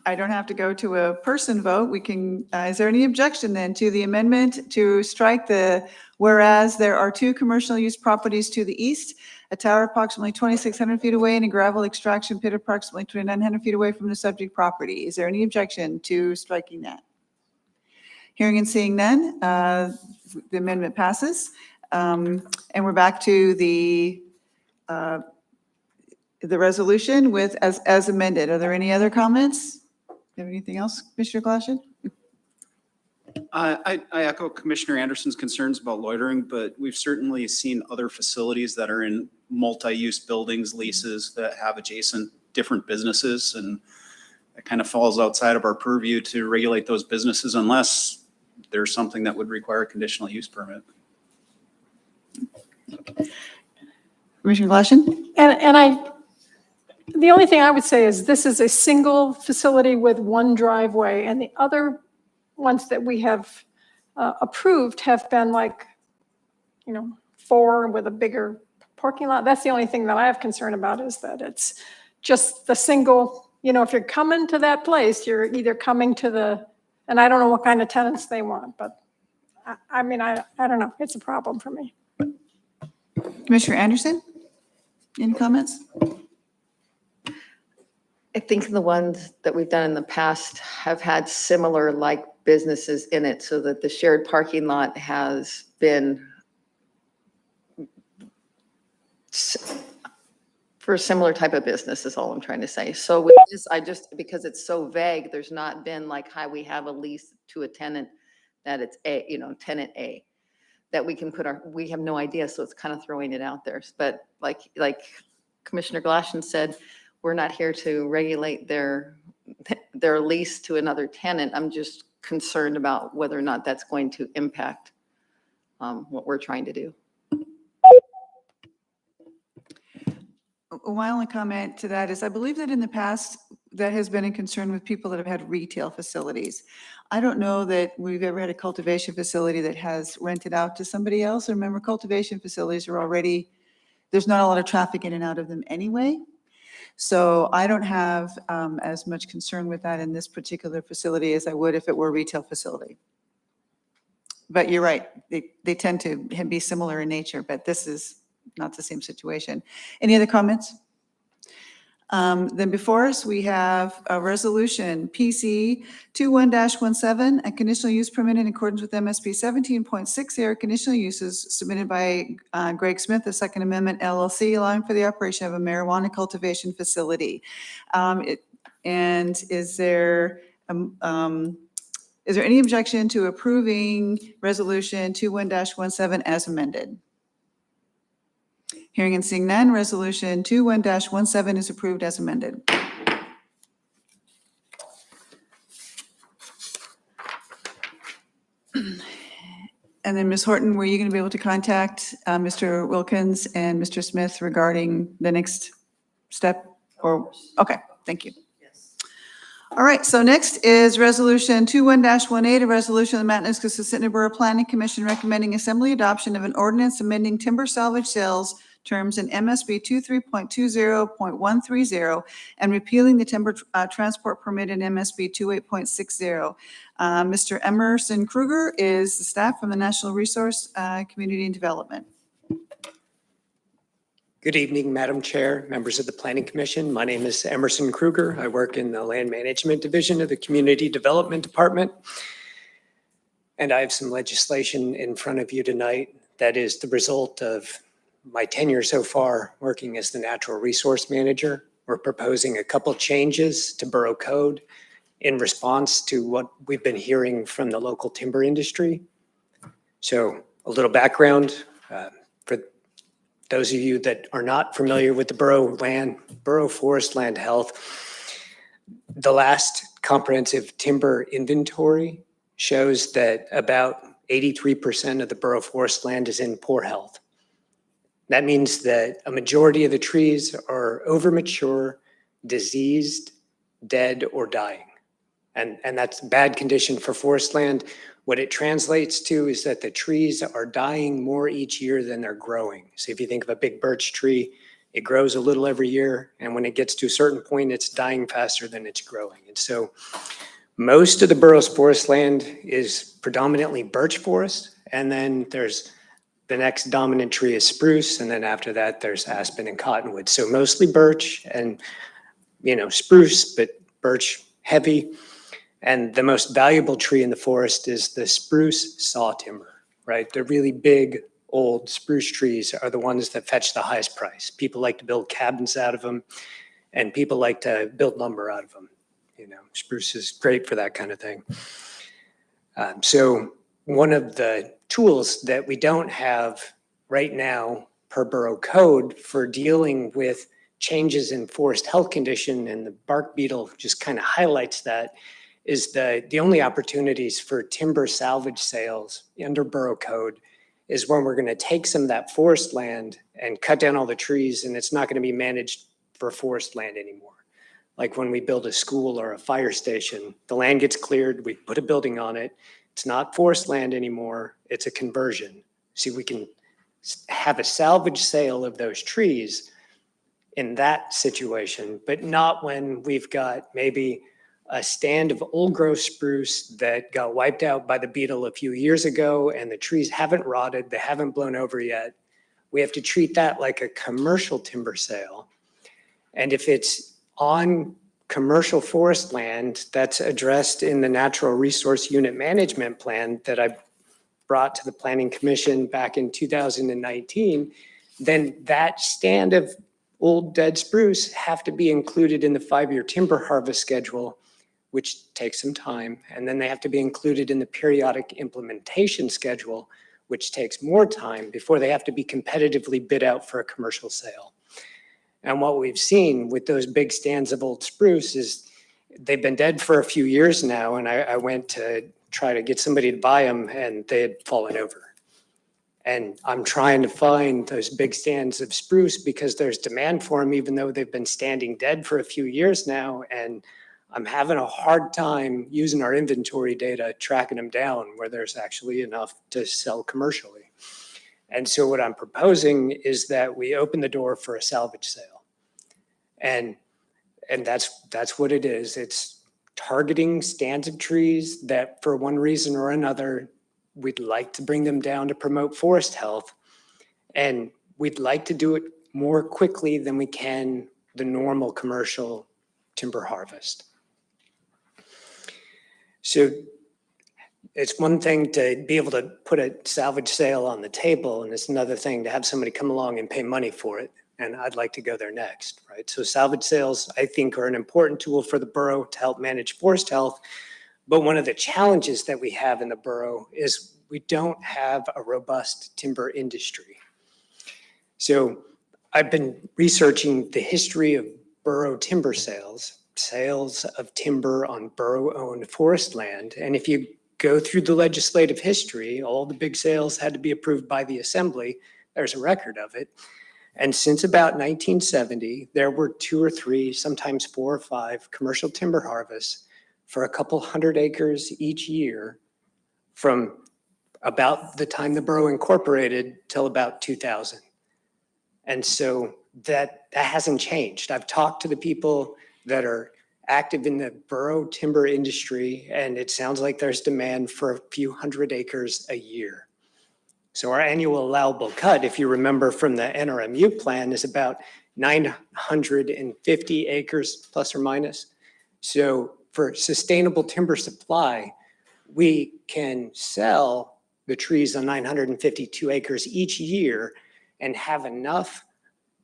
I don't have to go to a person vote. We can, is there any objection then to the amendment to strike the whereas there are two commercial use properties to the east, a tower approximately 2,600 feet away and a gravel extraction pit approximately 2,900 feet away from the subject property? Is there any objection to striking that? Hearing and seeing none, the amendment passes. And we're back to the resolution with as amended. Are there any other comments? Do you have anything else, Commissioner Glassman? I echo Commissioner Anderson's concerns about loitering, but we've certainly seen other facilities that are in multi-use buildings, leases that have adjacent different businesses, and it kind of falls outside of our purview to regulate those businesses unless there's something that would require a conditional use permit. Commissioner Glassman? And the only thing I would say is this is a single facility with one driveway, and the other ones that we have approved have been like, 4 with a bigger parking lot. That's the only thing that I have concern about, is that it's just the single, if you're coming to that place, you're either coming to and I don't know what kind of tenants they want, but I don't know. It's a problem for me. Commissioner Anderson? Any comments? I think the ones that we've done in the past have had similar like businesses in it, so that the shared parking lot has been for a similar type of business is all I'm trying to say. So with this, because it's so vague, there's not been like how we have a lease to a tenant that it's tenant A, that we can we have no idea. So it's kind of throwing it out there. But like Commissioner Glassman said, we're not here to regulate their lease to another tenant. I'm just concerned about whether or not that's going to impact what we're trying to do. My only comment to that is I believe that in the past, that has been a concern with people that have had retail facilities. I don't know that we've ever had a cultivation facility that has rented out to somebody else. Remember, cultivation facilities are already there's not a lot of traffic in and out of them anyway. So I don't have as much concern with that in this particular facility as I would if it were a retail facility. But you're right, they tend to be similar in nature, but this is not the same situation. Any other comments? Then before us, we have a resolution, PC 21-17, a conditional use permit in accordance with MSP 17.60, conditional uses submitted by Greg Smith, the Second Amendment LLC, allowing for the operation of a marijuana cultivation facility. And is there any objection to approving resolution 21-17 as amended? Hearing and seeing none, resolution 21-17 is approved as amended. And then Ms. Horton, were you going to be able to contact Mr. Wilkins and Mr. Smith regarding the next step? Or, okay, thank you. All right, so next is resolution 21-18, a resolution of the Matanuska-Susitna Borough Planning Commission recommending assembly adoption of an ordinance amending timber salvage sales terms in MSB 23.20.130 and repealing the timber transport permit in MSB 28.60. Mr. Emerson Kruger is the staff from the National Resource Community and Development. Good evening, Madam Chair, members of the Planning Commission. My name is Emerson Kruger. I work in the Land Management Division of the Community Development Department. And I have some legislation in front of you tonight that is the result of my tenure so far working as the Natural Resource Manager. We're proposing a couple changes to Borough Code in response to what we've been hearing from the local timber industry. So a little background for those of you that are not familiar with the Borough Forest Land Health. The last comprehensive timber inventory shows that about 83% of the borough forest land is in poor health. That means that a majority of the trees are overmature, diseased, dead, or dying. And that's bad condition for forest land. What it translates to is that the trees are dying more each year than they're growing. So if you think of a big birch tree, it grows a little every year. And when it gets to a certain point, it's dying faster than it's growing. And so most of the borough's forest land is predominantly birch forest. And then there's the next dominant tree is spruce. And then after that, there's aspen and cottonwood. So mostly birch and, spruce, but birch heavy. And the most valuable tree in the forest is the spruce saw timber, right? The really big, old spruce trees are the ones that fetch the highest price. People like to build cabins out of them, and people like to build lumber out of them. Spruce is great for that kind of thing. So one of the tools that we don't have right now per borough code for dealing with changes in forest health condition, and the bark beetle just kind of highlights that, is the only opportunities for timber salvage sales under borough code is when we're going to take some of that forest land and cut down all the trees, and it's not going to be managed for forest land anymore. Like when we build a school or a fire station, the land gets cleared, we put a building on it. It's not forest land anymore, it's a conversion. See, we can have a salvage sale of those trees in that situation, but not when we've got maybe a stand of old growth spruce that got wiped out by the beetle a few years ago and the trees haven't rotted, they haven't blown over yet. We have to treat that like a commercial timber sale. And if it's on commercial forest land that's addressed in the Natural Resource Unit Management Plan that I brought to the Planning Commission back in 2019, then that stand of old dead spruce have to be included in the 5-year timber harvest schedule, which takes some time. And then they have to be included in the periodic implementation schedule, which takes more time before they have to be competitively bid out for a commercial sale. And what we've seen with those big stands of old spruce is they've been dead for a few years now. And I went to try to get somebody to buy them and they had fallen over. And I'm trying to find those big stands of spruce because there's demand for them, even though they've been standing dead for a few years now. And I'm having a hard time using our inventory data, tracking them down where there's actually enough to sell commercially. And so what I'm proposing is that we open the door for a salvage sale. And that's what it is. It's targeting stands of trees that for one reason or another, we'd like to bring them down to promote forest health. And we'd like to do it more quickly than we can the normal commercial timber harvest. So it's one thing to be able to put a salvage sale on the table, and it's another thing to have somebody come along and pay money for it. And I'd like to go there next, right? So salvage sales, I think, are an important tool for the borough to help manage forest health. But one of the challenges that we have in the borough is we don't have a robust timber industry. So I've been researching the history of borough timber sales of timber on borough-owned forest land. And if you go through the legislative history, all the big sales had to be approved by the assembly. There's a record of it. And since about 1970, there were 2 or 3, sometimes 4 or 5 commercial timber harvests for a couple hundred acres each year from about the time the borough incorporated till about 2000. And so that hasn't changed. I've talked to the people that are active in the borough timber industry, and it sounds like there's demand for a few hundred acres a year. So our annual allowable cut, if you remember from the NRMU plan, is about 950 acres plus or minus. So for sustainable timber supply, we can sell the trees on 952 acres each year and have enough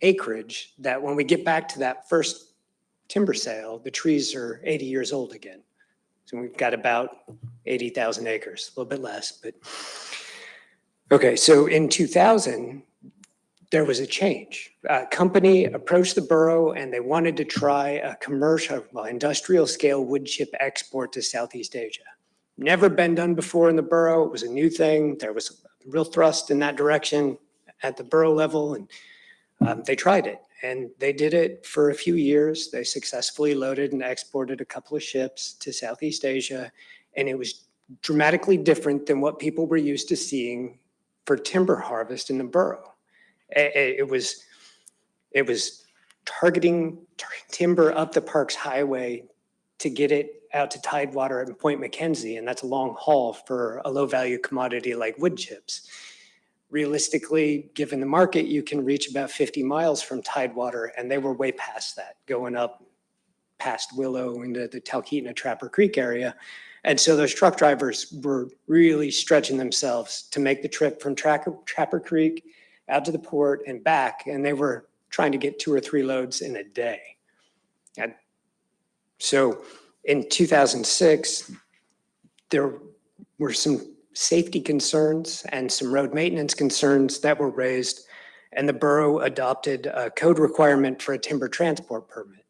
acreage that when we get back to that first timber sale, the trees are 80 years old again. So we've got about 80,000 acres, a little bit less, but okay. So in 2000, there was a change. A company approached the borough and they wanted to try a commercial, industrial scale wood chip export to Southeast Asia. Never been done before in the borough. It was a new thing. There was a real thrust in that direction at the borough level, and they tried it. And they did it for a few years. They successfully loaded and exported a couple of ships to Southeast Asia. And it was dramatically different than what people were used to seeing for timber harvest in the borough. It was targeting timber up the Parks Highway to get it out to Tidewater and Point McKenzie. And that's a long haul for a low value commodity like wood chips. Realistically, given the market, you can reach about 50 miles from Tidewater, and they were way past that, going up past Willow into the Talkeetna Trapper Creek area. And so those truck drivers were really stretching themselves to make the trip from Trapper Creek out to the port and back, and they were trying to get 2 or 3 loads in a day. And so in 2006, there were some safety concerns and some road maintenance concerns that were raised, and the borough adopted a code requirement for a timber transport permit.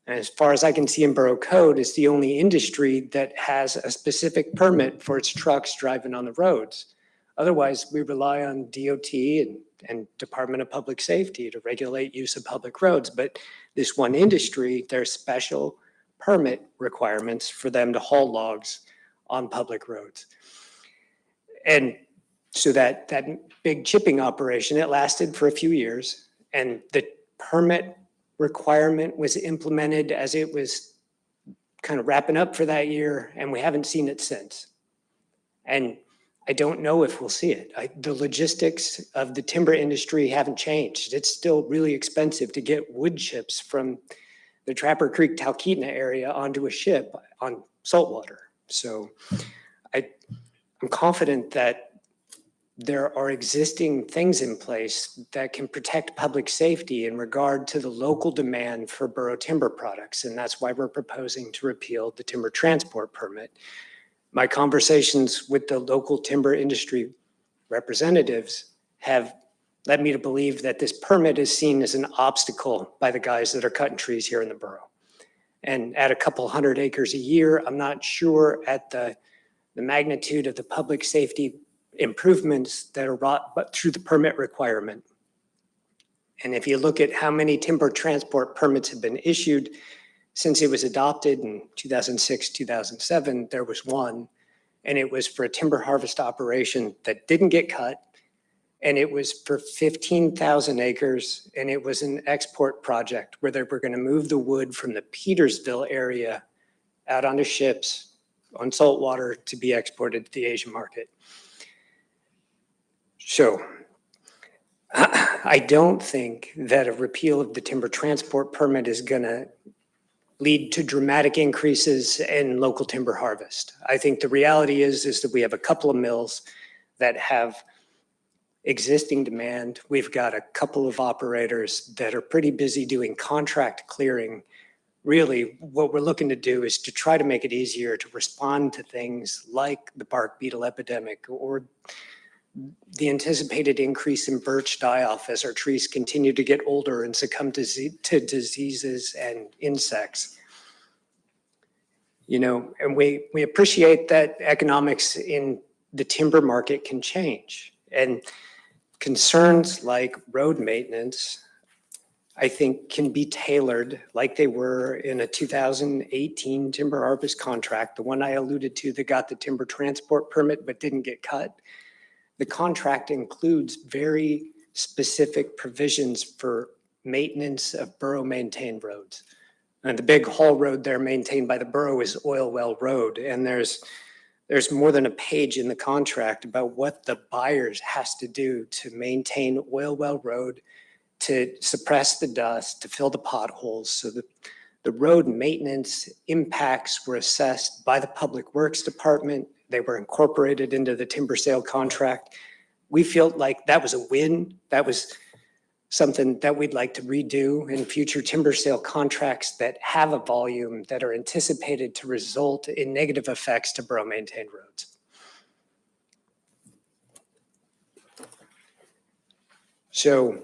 And as far as I can see in borough code, it's the only industry that has a specific permit for its trucks driving on the roads. Otherwise, we rely on DOT and Department of Public Safety to regulate use of public roads. But this one industry, there's special permit requirements for them to haul logs on public roads. And so that big chipping operation, it lasted for a few years, and the permit requirement was implemented as it was kind of wrapping up for that year, and we haven't seen it since. And I don't know if we'll see it. The logistics of the timber industry haven't changed. It's still really expensive to get wood chips from the Trapper Creek Talkeetna area onto a ship on saltwater. So I'm confident that there are existing things in place that can protect public safety in regard to the local demand for borough timber products. And that's why we're proposing to repeal the timber transport permit. My conversations with the local timber industry representatives have led me to believe that this permit is seen as an obstacle by the guys that are cutting trees here in the borough. And at a couple hundred acres a year, I'm not sure at the magnitude of the public safety improvements that are wrought but through the permit requirement. And if you look at how many timber transport permits have been issued since it was adopted in 2006, 2007, there was one, and it was for a timber harvest operation that didn't get cut, And it was for 15,000 acres, and it was an export project where they were going to move the wood from the Petersville area out onto ships on saltwater to be exported to the Asian market. So I don't think that a repeal of the timber transport permit is going to lead to dramatic increases in local timber harvest. I think the reality is that we have a couple of mills that have existing demand. We've got a couple of operators that are pretty busy doing contract clearing. Really, what we're looking to do is to try to make it easier to respond to things like the bark beetle epidemic or the anticipated increase in birch die-off as our trees continue to get older and succumb to diseases and insects. You know, and we appreciate that economics in the timber market can change. And concerns like road maintenance, I think, can be tailored like they were in a 2018 timber harvest contract, the one I alluded to that got the timber transport permit but didn't get cut. The contract includes very specific provisions for maintenance of borough maintained roads. And the big haul road there maintained by the borough is Oil Well Road. And there's more than a page in the contract about what the buyers has to do to maintain Oil Well Road, to suppress the dust, to fill the potholes. So the road maintenance impacts were assessed by the Public Works Department. They were incorporated into the timber sale contract. We felt like that was a win. That was something that we'd like to redo in future timber sale contracts that have a volume that are anticipated to result in negative effects to borough maintained roads. So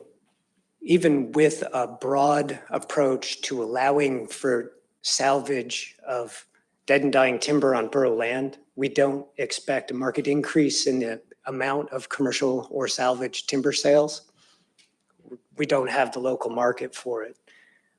even with a broad approach to allowing for salvage of dead and dying timber on borough land, we don't expect a market increase in the amount of commercial or salvage timber sales. We don't have the local market for it.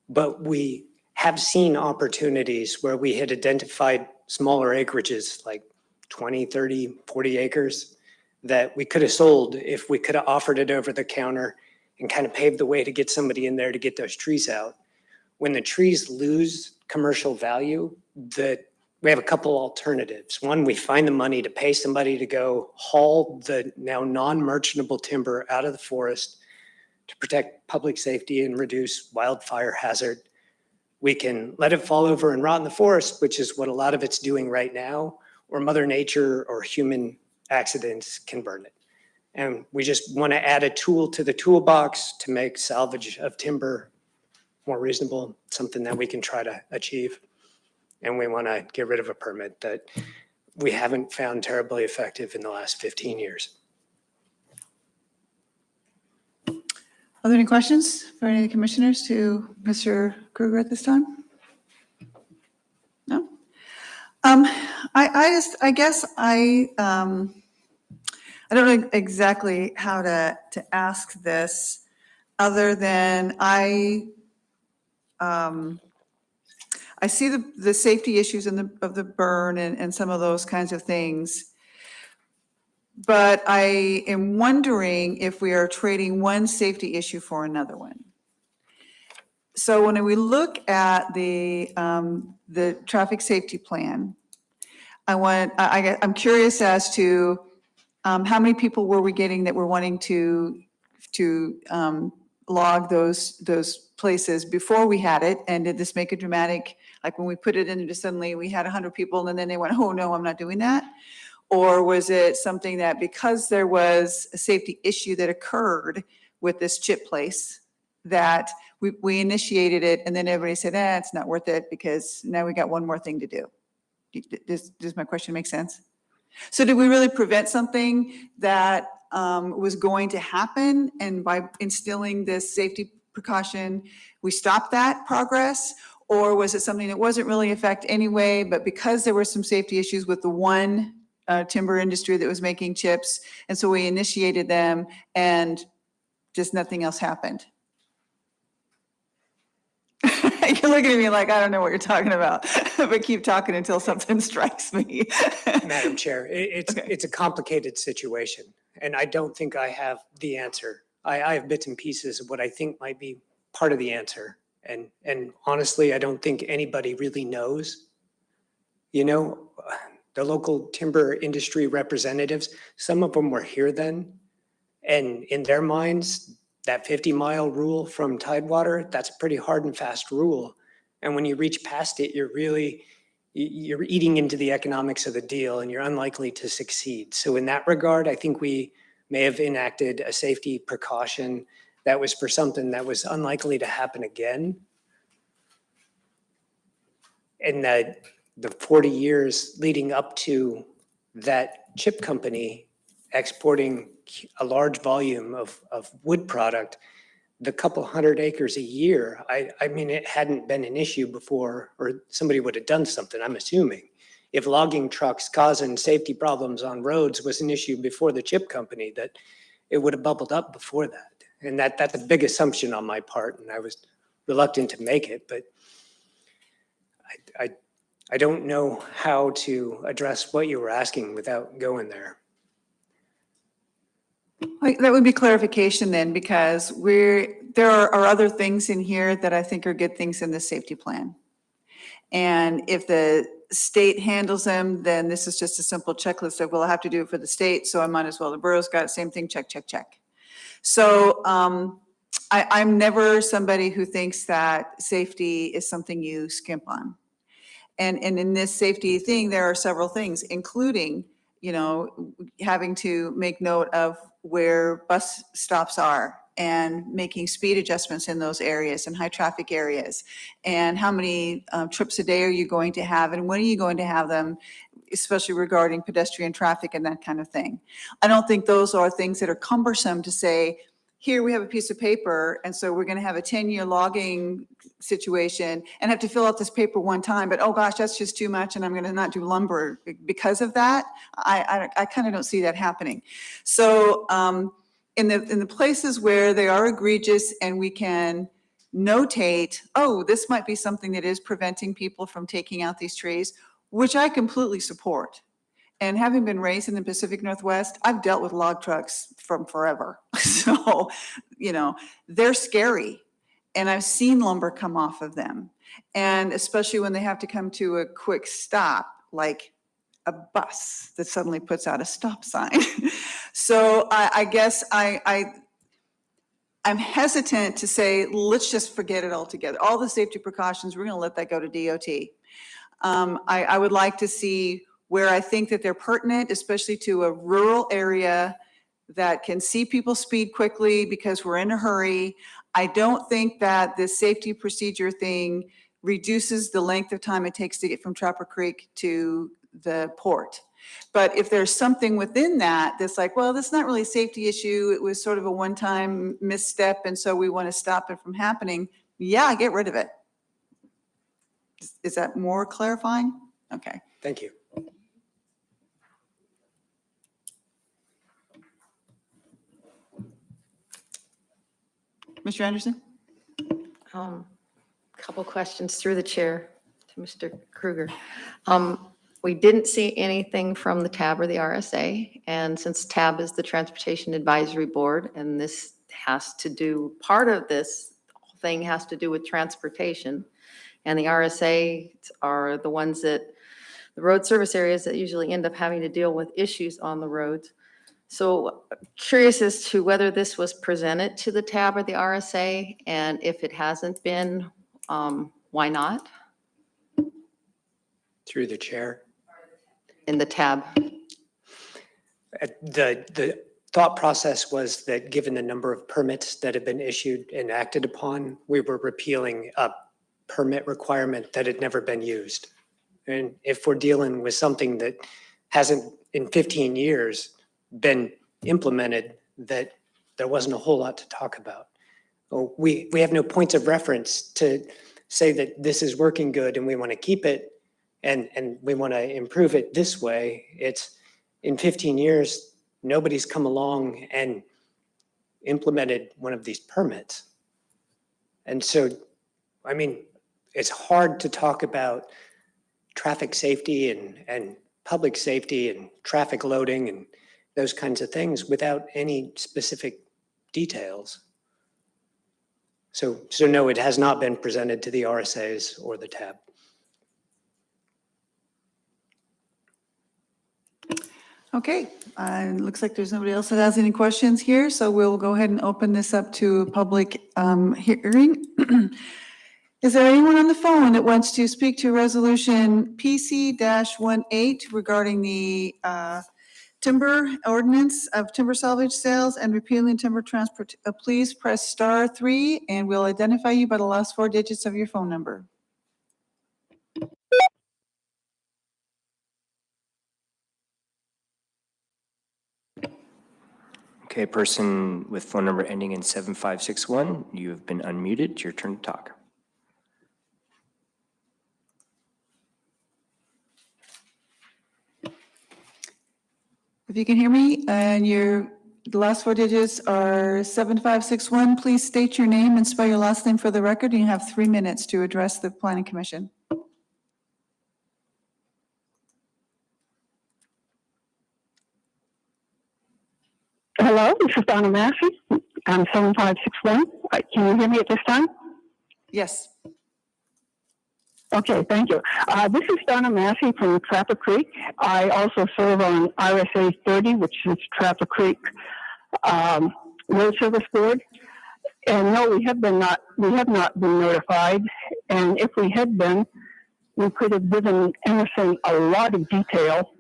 But we have seen opportunities where we had identified smaller acreages like 20, 30, 40 acres that we could have sold if we could have offered it over the counter and kind of paved the way to get somebody in there to get those trees out. When the trees lose commercial value, we have a couple alternatives. One, we find the money to pay somebody to go haul the now non-merchantable timber out of the forest to protect public safety and reduce wildfire hazard. We can let it fall over and rot in the forest, which is what a lot of it's doing right now, or Mother Nature or human accidents can burn it. And we just want to add a tool to the toolbox to make salvage of timber more reasonable, something that we can try to achieve. And we want to get rid of a permit that we haven't found terribly effective in the last 15 years. Are there any questions for any of the commissioners to Mr. Kruger at this time? No? I guess I don't know exactly how to ask this other than I see the safety issues of the burn and some of those kinds of things. But I am wondering if we are trading one safety issue for another one. So when we look at the traffic safety plan, I'm curious as to how many people were we getting that were wanting to log those places before we had it? And did this make a dramatic, like when we put it in, just suddenly we had 100 people and then they went, oh no, I'm not doing that? Or was it something that because there was a safety issue that occurred with this chip place that we initiated it and then everybody said, it's not worth it because now we got one more thing to do? Does my question make sense? So did we really prevent something that was going to happen, and by instilling this safety precaution, we stopped that progress? Or was it something that wasn't really affect anyway, but because there were some safety issues with the one timber industry that was making chips, and so we initiated them and just nothing else happened? You're looking at me like, I don't know what you're talking about, but keep talking until something strikes me. Madam Chair, it's a complicated situation. and I don't think I have the answer. I have bits and pieces of what I think might be part of the answer. And honestly, I don't think anybody really knows. You know, the local timber industry representatives, some of them were here then. And in their minds, that 50-mile rule from Tidewater, that's a pretty hard and fast rule. And when you reach past it, you're eating into the economics of the deal and you're unlikely to succeed. So in that regard, I think we may have enacted a safety precaution that was for something that was unlikely to happen again. And that the 40 years leading up to that chip company exporting a large volume of wood product, the couple hundred acres a year, I mean, it hadn't been an issue before, or somebody would have done something, I'm assuming. If logging trucks causing safety problems on roads was an issue before the chip company, that it would have bubbled up before that. And that's a big assumption on my part, and I was reluctant to make it, but I don't know how to address what you were asking without going there. Like, that would be clarification then, because there are other things in here that I think are good things in the safety plan. And if the state handles them, then this is just a simple checklist of, well, I have to do it for the state, so I might as well. The borough's got the same thing, check, check, check. So I'm never somebody who thinks that safety is something you skimp on. And in this safety thing, there are several things, including, you know, having to make note of where bus stops are and making speed adjustments in those areas and high traffic areas. And how many trips a day are you going to have and when are you going to have them, especially regarding pedestrian traffic and that kind of thing. I don't think those are things that are cumbersome to say, here we have a piece of paper, and so we're going to have a 10-year logging situation and have to fill out this paper one time, but oh gosh, that's just too much, and I'm going to not do lumber because of that. I kind of don't see that happening. So in the places where they are egregious and we can notate, oh, this might be something that is preventing people from taking out these trees, which I completely support. And having been raised in the Pacific Northwest, I've dealt with log trucks from forever. So, you know, they're scary. And I've seen lumber come off of them. And especially when they have to come to a quick stop, like a bus that suddenly puts out a stop sign. So I guess I'm hesitant to say, let's just forget it altogether. All the safety precautions, we're going to let that go to DOT. I would like to see where I think that they're pertinent, especially to a rural area that can see people speed quickly because we're in a hurry. I don't think that this safety procedure thing reduces the length of time it takes to get from Trapper Creek to the port. But if there's something within that that's like, well, that's not really a safety issue, it was sort of a one-time misstep, and so we want to stop it from happening, yeah, get rid of it. Is that more clarifying? Okay. Thank you. Mr. Anderson? Couple questions through the chair to Mr. Kruger. We didn't see anything from the TAB or the RSA, and since TAB is the Transportation Advisory Board, and this has to do, part of this thing has to do with transportation, and the RSA are the ones that, the road service areas that usually end up having to deal with issues on the roads. So curious as to whether this was presented to the TAB or the RSA, and if it hasn't been, why not? Through the chair. In the TAB. The thought process was that given the number of permits that have been issued and acted upon, we were repealing a permit requirement that had never been used. And if we're dealing with something that hasn't in 15 years been implemented, that there wasn't a whole lot to talk about. We have no points of reference to say that this is working good and we want to keep it and we want to improve it this way. It's in 15 years, nobody's come along and implemented one of these permits. And so, I mean, it's hard to talk about traffic safety and public safety and traffic loading and those kinds of things without any specific details. So no, it has not been presented to the RSAs or the TAB. Okay, looks like there's nobody else that has any questions here, so we'll go ahead and open this up to a public hearing. Is there anyone on the phone that wants to speak to Resolution PC-18 regarding the timber ordinance of timber salvage sales and repealing timber transport? Please press *3 and we'll identify you by the last 4 digits of your phone number. Okay, person with phone number ending in 7561, you have been unmuted. It's your turn to talk. If you can hear me and the last 4 digits are 7561, please state your name and spell your last name for the record, and you have 3 minutes to address the Planning Commission. Hello, this is Donna Massey. I'm 7561. Can you hear me at this time? Yes. Okay, thank you. This is Donna Massey from Trapper Creek. I also serve on RSA 30, which is Trapper Creek Road Service Board. And no, we have not been notified. And if we had been, we could have given Emerson a lot of detail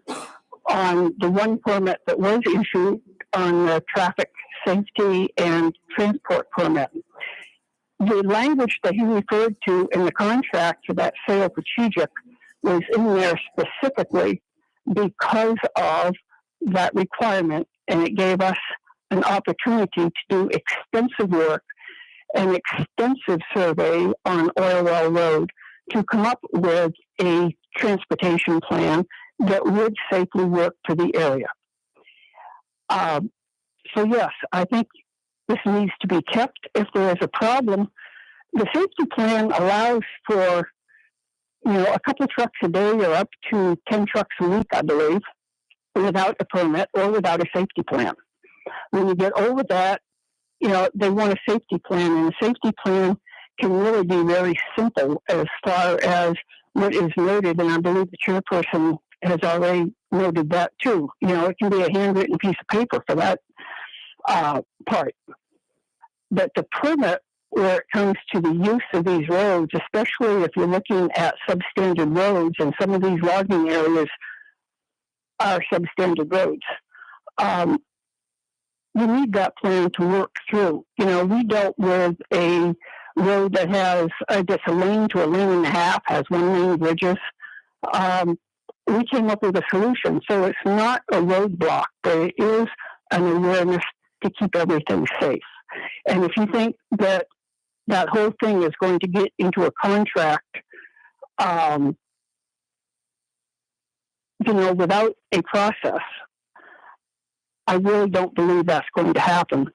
on the one permit that was issued on the traffic safety and transport permit. The language that he referred to in the contract for that sale strategic was in there specifically because of that requirement, and it gave us an opportunity to do extensive work, an extensive survey on Oilwell Road to come up with a transportation plan that would safely work for the area. So yes, I think this needs to be kept. If there is a problem, the safety plan allows for, a couple of trucks a day or up to 10 trucks a week, I believe, without a permit or without a safety plan. When you get over that, they want a safety plan, and a safety plan can really be very simple as far as what is noted, and I believe the chairperson has already noted that too. It can be a handwritten piece of paper for that part. But the permit, where it comes to the use of these roads, especially if you're looking at substandard roads, and some of these logging areas are substandard roads, you need that plan to work through. We dealt with a road that has, I guess, a lane to a lane and a half, has 1-lane bridges. We came up with a solution. So it's not a roadblock, but it is an awareness to keep everything safe. And if you think that that whole thing is going to get into a contract, without a process, I really don't believe that's going to happen.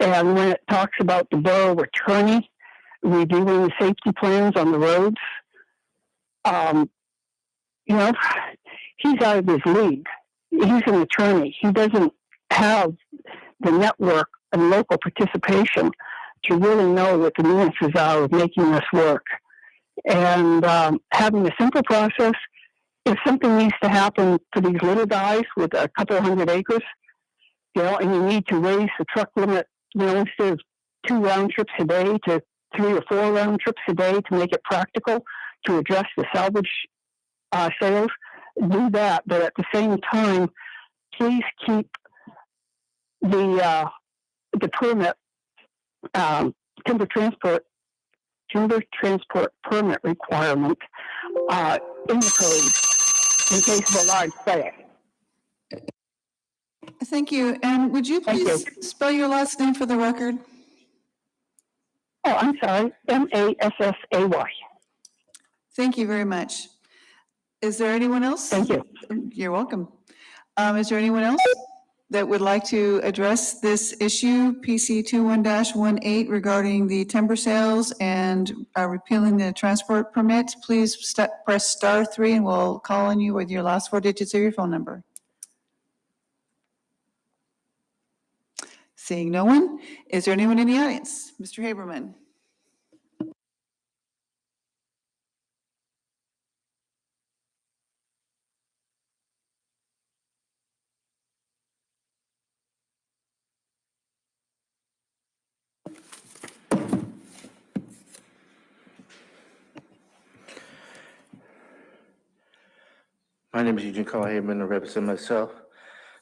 And when it talks about the borough attorney reviewing the safety plans on the roads, he's out of his league. He's an attorney. He doesn't have the network and local participation to really know what the nuances are of making this work. And having a simple process, if something needs to happen for these little guys with a couple hundred acres, and you need to raise the truck limit, instead of 2 round trips a day to 3 or 4 round trips a day to make it practical to address the salvage sales, do that. But at the same time, please keep the permit, timber transport permit requirement in the code in case of a large sale. Thank you. And would you please spell your last name for the record? Oh, I'm sorry. Massay. Thank you very much. Is there anyone else? Thank you. You're welcome. Is there anyone else that would like to address this issue, PC 21-18, regarding the timber sales and repealing the transport permit? Please press *3 and we'll call on you with your last 4 digits of your phone number. Seeing no one, is there anyone in the audience? Mr. Haberman? My name is Eugene Haberman. I represent myself.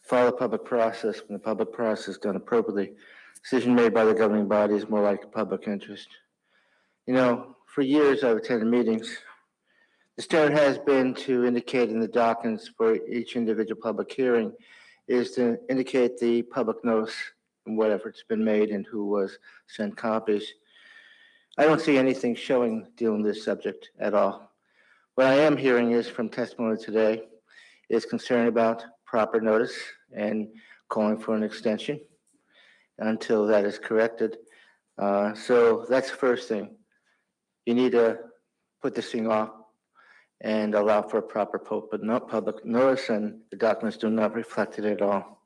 Follow the public process. When the public process is done appropriately, decision made by the governing body is more like the public interest. You know, for years I've attended meetings. The standard has been to indicate in the documents for each individual public hearing is to indicate the public notice and what effort's been made and who was sent copies. I don't see anything showing dealing with this subject at all. What I am hearing is from testimony today is concern about proper notice and calling for an extension until that is corrected. So that's the first thing. You need to put this thing off and allow for a proper public notice, and the documents do not reflect it at all.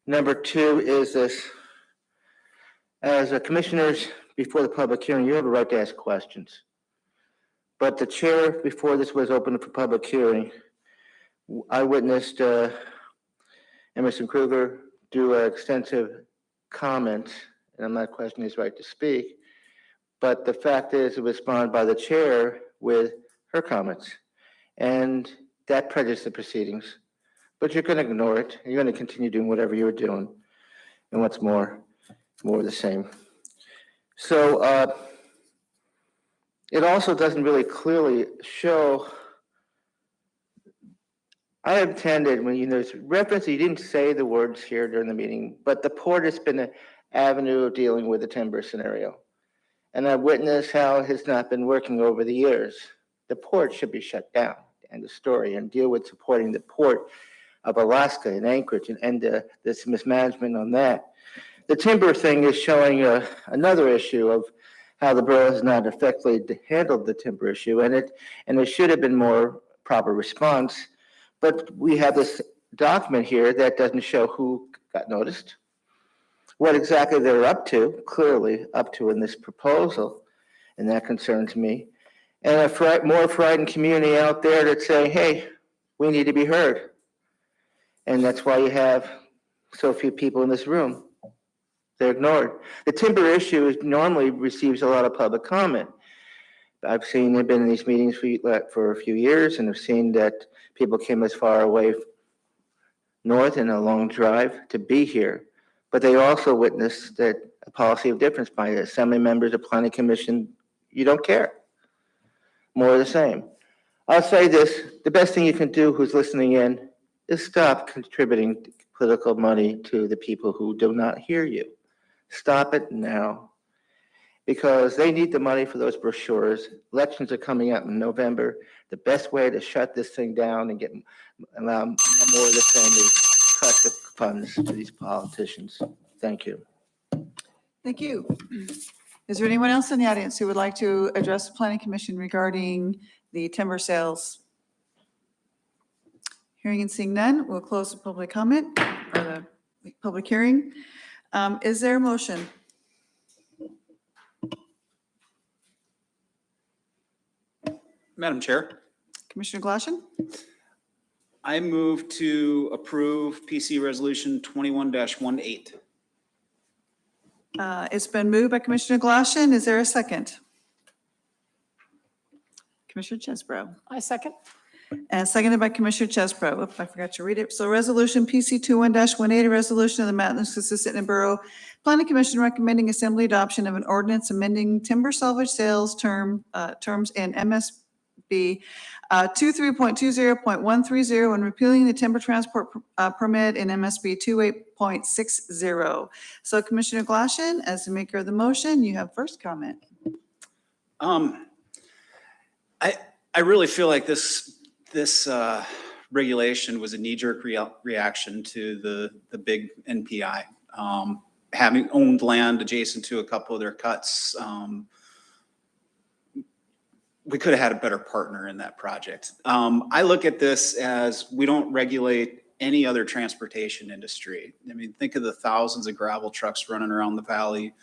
Number two is this. As commissioners before the public hearing, you have a right to ask questions. But the chair, before this was open for public hearing, I witnessed Emerson Kruger do extensive comments, and I'm not questioning his right to speak, but the fact is it was responded by the chair with her comments, and that prejudiced the proceedings. But you're going to ignore it, and you're going to continue doing whatever you were doing, and what's more of the same. So it also doesn't really clearly show. I have attended when there's reference, you didn't say the words here during the meeting, but the port has been an avenue of dealing with the timber scenario. And I've witnessed how it has not been working over the years. The port should be shut down, end of story, and deal with supporting the port of Alaska and Anchorage and end this mismanagement on that. The timber thing is showing another issue of how the borough has not effectively handled the timber issue, and it should have been more proper response. But we have this document here that doesn't show who got noticed, what exactly they're up to in this proposal, and that concerns me. And a more frightened community out there that's saying, hey, we need to be heard. And that's why you have so few people in this room. They're ignored. The timber issue normally receives a lot of public comment. I've been in these meetings for a few years, and I've seen that people came as far away north in a long drive to be here. But they also witnessed that a policy of difference by the assembly members, the planning commission, you don't care. More of the same. I'll say this, the best thing you can do who's listening in is stop contributing political money to the people who do not hear you. Stop it now, because they need the money for those brochures. Elections are coming up in November. The best way to shut this thing down and allow more of the same is cut the funds to these politicians. Thank you. Thank you. Is there anyone else in the audience who would like to address the Planning Commission regarding the timber sales? Hearing and seeing none, we'll close the public comment or the public hearing. Is there a motion? Madam Chair, Commissioner Glassman? I move to approve PC Resolution 21-18. It's been moved by Commissioner Glassman. Is there a second? Commissioner Chesbro. I second. And seconded by Commissioner Chesbro. Oops, I forgot to read it. So Resolution PC 21-18, a resolution of the Matanuska-Susitna Borough Planning Commission recommending assembly adoption of an ordinance amending timber salvage sales terms in MSB 23.20.130 and repealing the timber transport permit in MSB 28.60. So Commissioner Glassman, as the maker of the motion, you have first comment. I really feel like this regulation was a knee-jerk reaction to the big NPI. Having owned land adjacent to a couple of their cuts, we could have had a better partner in that project. I look at this as we don't regulate any other transportation industry. I mean, think of the thousands of gravel trucks running around the valley.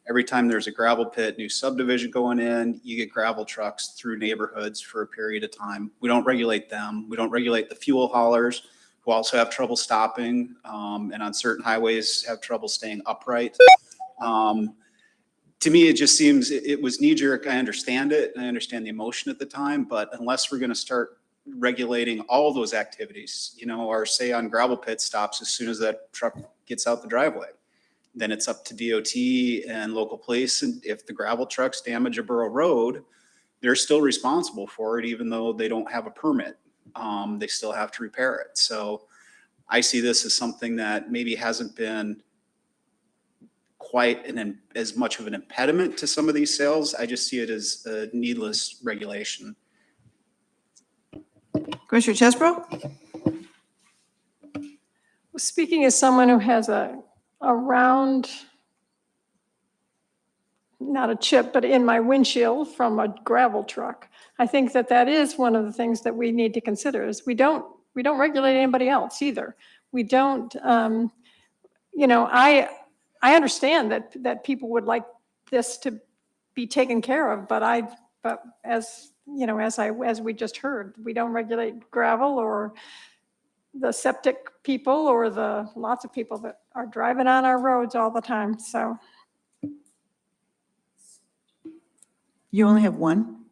Every time there's a gravel pit, new subdivision going in, you get gravel trucks through neighborhoods for a period of time. We don't regulate them. We don't regulate the fuel haulers, who also have trouble stopping, and on certain highways have trouble staying upright. To me, it just seems it was knee jerk. I understand it. I understand the emotion at the time, but unless we're going to start regulating all those activities, or say on gravel pit stops as soon as that truck gets out the driveway, then it's up to DOT and local police. And if the gravel trucks damage a borough road, they're still responsible for it, even though they don't have a permit. They still have to repair it. So I see this as something that maybe hasn't been quite as much of an impediment to some of these sales. I just see it as a needless regulation. Commissioner Chesbro? Speaking as someone who has a round, not a chip, but in my windshield from a gravel truck, I think that is one of the things that we need to consider is we don't regulate anybody else either. We don't, I understand that people would like this to be taken care of, but as we just heard, we don't regulate gravel or the septic people or the lots of people that are driving on our roads all the time. So You only have one?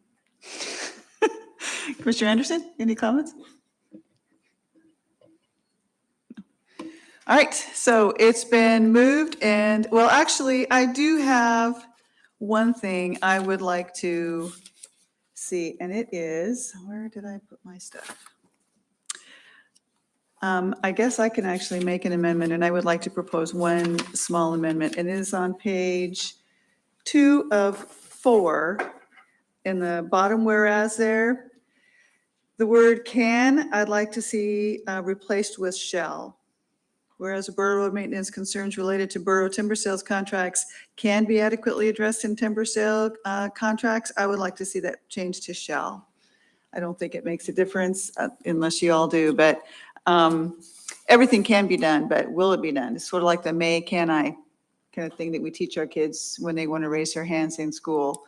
Commissioner Anderson, any comments? All right, so it's been moved and, well, actually, I do have one thing I would like to see, and it is, where did I put my stuff? I guess I can actually make an amendment, and I would like to propose one small amendment, and it is on page 2 of 4 in the bottom whereas there. The word can, I'd like to see replaced with shall. Whereas the borough road maintenance concerns related to borough timber sales contracts can be adequately addressed in timber sale contracts, I would like to see that changed to shall. I don't think it makes a difference unless you all do, but everything can be done, but will it be done? It's sort of like the may, can I kind of thing that we teach our kids when they want to raise their hands in school.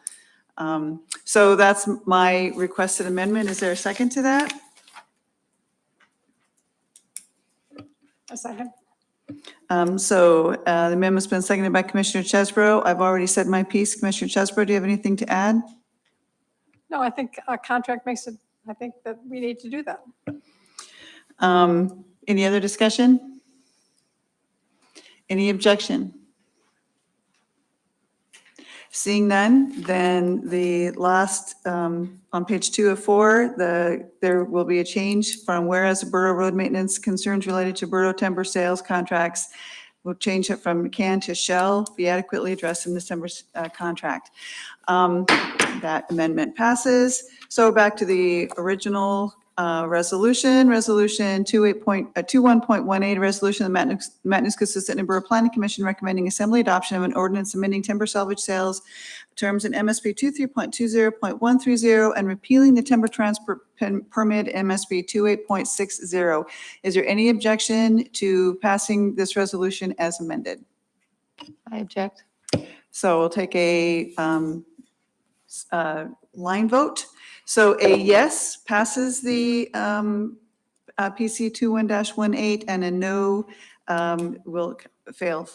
So that's my requested amendment. Is there a second to that? a second. The amendment's been seconded by Commissioner Chesbro. I've already said my piece. Commissioner Chesbro, do you have anything to add? No, I think a contract makes it, I think that we need to do that. Any other discussion? Any objection? Seeing none, then the last, on page 2 of 4, there will be a change from whereas the borough road maintenance concerns related to borough timber sales contracts, we'll change it from can to shall be adequately addressed in December's contract. That amendment passes. So back to the original resolution 21.18, resolution of the Matanuska-Susitna Borough Planning Commission recommending assembly adoption of an ordinance amending timber salvage sales terms in MSB 23.20.130 and repealing the timber transfer permit MSB 28.60. Is there any objection to passing this resolution as amended? I object. So we'll take a line vote. So a yes passes the PC 21-18 and a no will fail.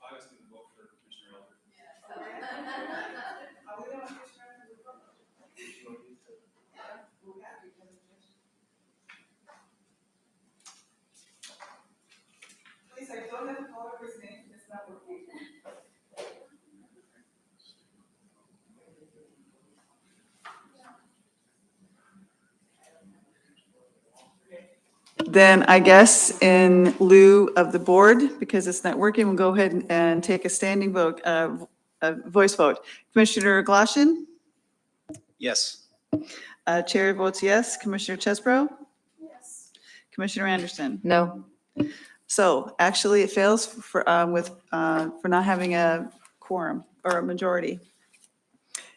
I was going to vote for Commissioner Elder. Please, I don't have to call over his name. It's not working. Then I guess in lieu of the board, because it's not working, we'll go ahead and take a standing vote, a voice vote. Commissioner Gloshin? Yes. Chair votes yes. Commissioner Chesbro? Yes. Commissioner Anderson? No. So actually it fails for not having a quorum. or a majority.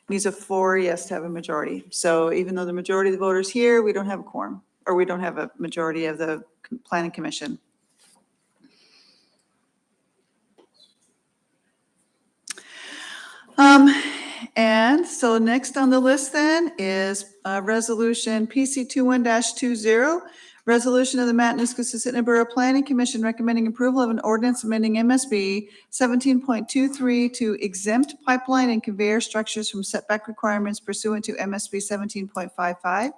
Needs a 4 yes to have a majority. So even though the majority of the voters here, we don't have a quorum, or we don't have a majority of the planning commission. And so next on the list then is Resolution PC 21-20, resolution of the Matanuska-Susitna Borough Planning Commission recommending approval of an ordinance amending MSB 17.23 to exempt pipeline and conveyor structures from setback requirements pursuant to MSB 17.55.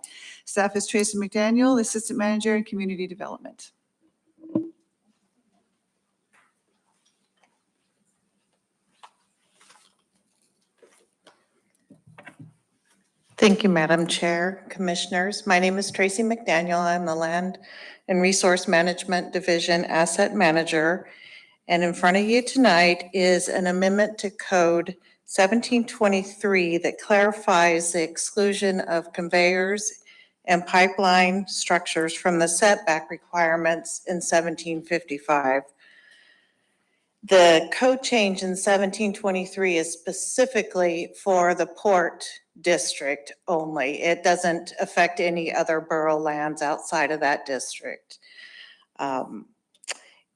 Staff is Tracy McDaniel, Assistant Manager in Community Development. Thank you, Madam Chair, Commissioners. My name is Tracy McDaniel. I'm the Land and Resource Management Division Asset Manager. And in front of you tonight is an amendment to Code 1723 that clarifies the exclusion of conveyors and pipeline structures from the setback requirements in 1755. The code change in 1723 is specifically for the Port District only. It doesn't affect any other borough lands outside of that district.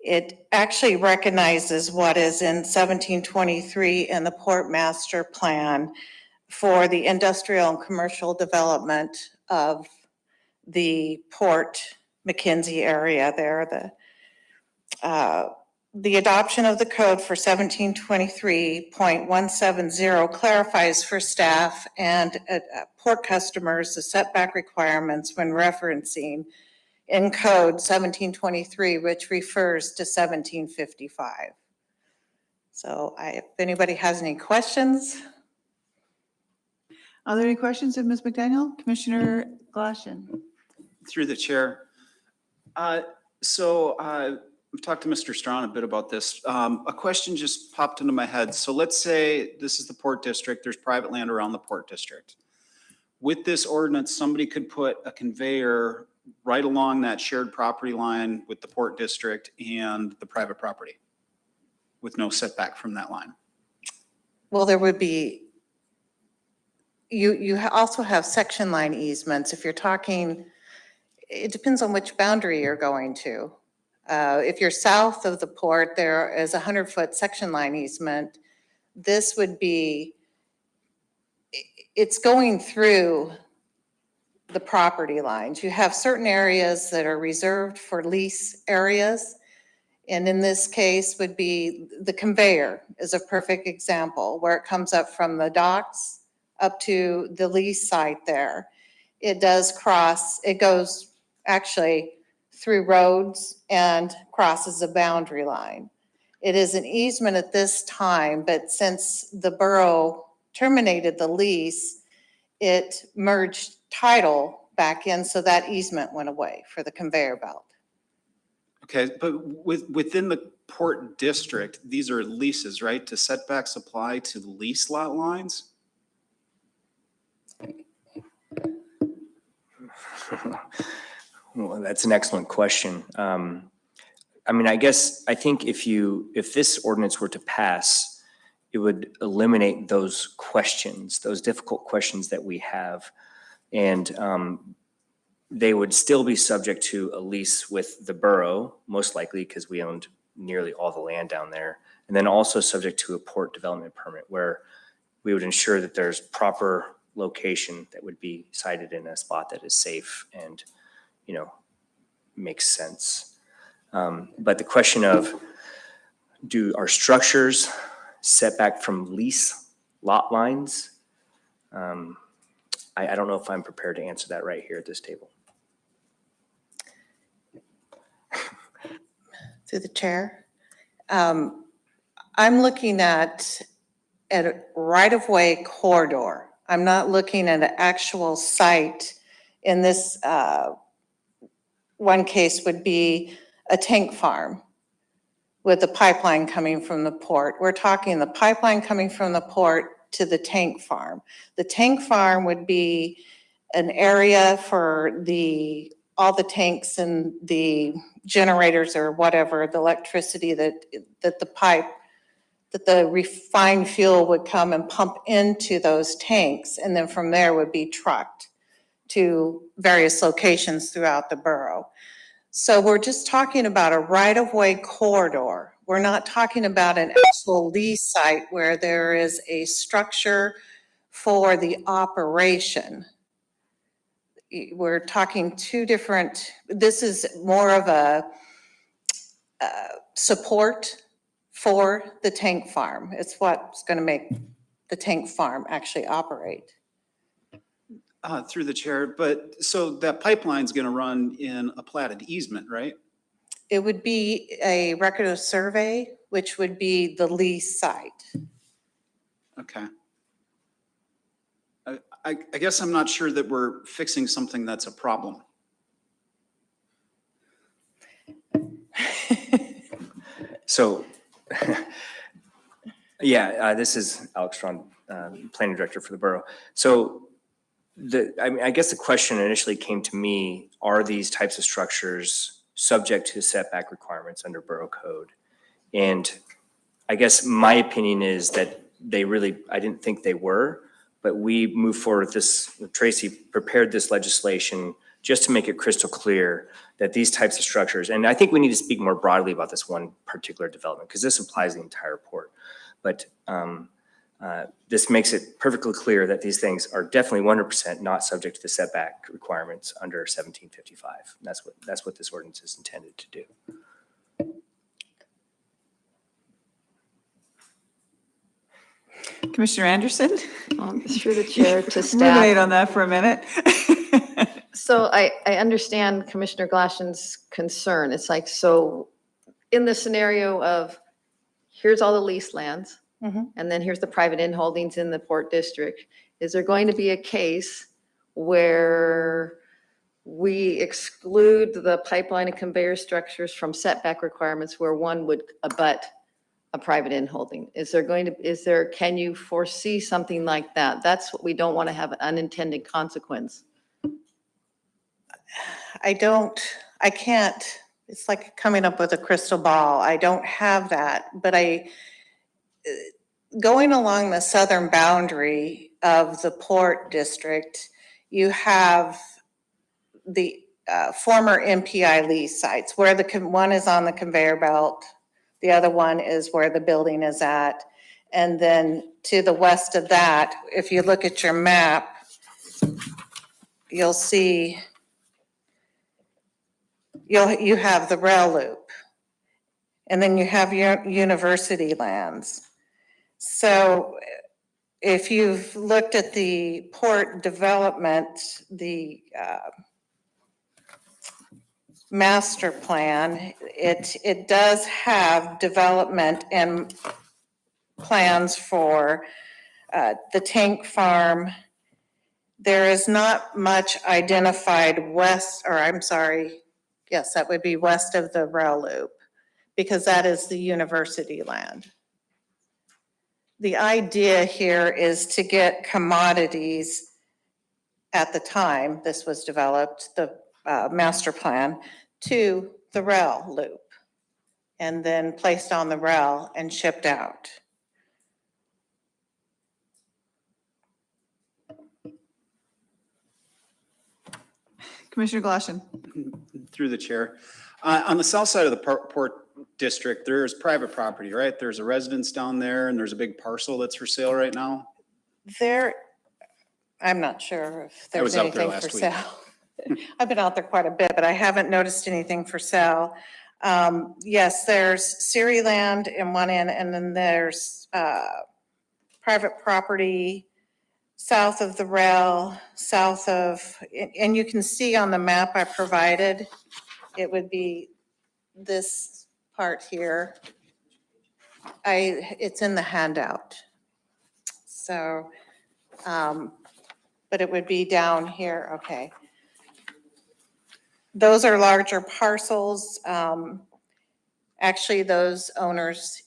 It actually recognizes what is in 1723 in the Port Master Plan for the industrial and commercial development of the Port McKenzie area there. The adoption of the code for 1723.170 clarifies for staff and port customers the setback requirements when referencing in code 1723, which refers to 1755. So if anybody has any questions. Are there any questions of Ms. McDaniel? Commissioner Glassman? Through the chair. We've talked to Mr. Strawn a bit about this. A question just popped into my head. So let's say this is the Port District. There's private land around the Port District. With this ordinance, somebody could put a conveyor right along that shared property line with the Port District and the private property with no setback from that line. Well, there would be, you also have section line easements. If you're talking, it depends on which boundary you're going to. If you're south of the port, there is a 100-foot section line easement. This would be, it's going through the property lines. You have certain areas that are reserved for lease areas. And in this case would be the conveyor is a perfect example where it comes up from the docks up to the lease site there. It does cross, it goes actually through roads and crosses a boundary line. It is an easement at this time, but since the borough terminated the lease, it merged title back in, so that easement went away for the conveyor belt. Okay, but within the Port District, these are leases, right? Do setbacks apply to lease lot lines? Well, that's an excellent question. I mean, I think if this ordinance were to pass, it would eliminate those questions, those difficult questions that we have. And they would still be subject to a lease with the borough, most likely because we owned nearly all the land down there. And then also subject to a port development permit where we would ensure that there's proper location that would be sited in a spot that is safe and, makes sense. But the question of are structures set back from lease lot lines? I don't know if I'm prepared to answer that right here at this table. Through the chair. I'm looking at a right-of-way corridor. I'm not looking at an actual site. In this one case would be a tank farm with the pipeline coming from the port. We're talking the pipeline coming from the port to the tank farm. The tank farm would be an area for all the tanks and the generators or whatever, the electricity that the pipe that the refined fuel would come and pump into those tanks, and then from there would be trucked to various locations throughout the borough. So we're just talking about a right-of-way corridor. We're not talking about an actual lease site where there is a structure for the operation. We're talking two different, this is more of a support for the tank farm. It's what's going to make the tank farm actually operate. Through the chair, but so that pipeline's going to run in a platted easement, right? It would be a record of survey, which would be the lease site. Okay. I guess I'm not sure that we're fixing something that's a problem. So, yeah, this is Alex Strawn, Planning Director for the borough. So I guess the question initially came to me, are these types of structures subject to setback requirements under borough code? And I guess my opinion is that I didn't think they were, but we moved forward with this, Tracy prepared this legislation just to make it crystal clear that these types of structures, and I think we need to speak more broadly about this one particular development because this applies to the entire port. But this makes it perfectly clear that these things are definitely 100% not subject to the setback requirements under 1755. And that's what this ordinance is intended to do. Commissioner Anderson? Through the chair to Ruminate staff. on that for a minute. So I understand Commissioner Glassion's concern. It's like, so in the scenario of here's all the lease lands, and then here's the private in holdings in the Port District, is there going to be a case where we exclude the pipeline and conveyor structures from setback requirements where one would abut a private in holding? Can you foresee something like that? That's what we don't want to have, an unintended consequence. I can't, it's like coming up with a crystal ball. I don't have that, but going along the southern boundary of the Port District, you have the former MPI lease sites where one is on the conveyor belt, the other one is where the building is at. And then to the west of that, if you look at your map, you'll see you have the rail loop, and then you have your university lands. So if you've looked at the port development, the master plan, it does have development and plans for the tank farm. There is not much identified west, or I'm sorry, yes, that would be west of the rail loop, because that is the university land. The idea here is to get commodities at the time this was developed, the master plan, to the rail loop, and then placed on the rail and shipped out. Commissioner Glassman. Through the chair. On the south side of the Port District, there's private property, right? There's a residence down there and there's a big parcel that's for sale right now. I'm not sure if I was there's out there anything for last week. sale. I've been out there quite a bit, but I haven't noticed anything for sale. Yes, there's Siri land in one end, and then there's private property south of the rail, and you can see on the map I provided, it would be this part here. It's in the handout. So, but it would be down here, okay. Those are larger parcels. Actually, those owners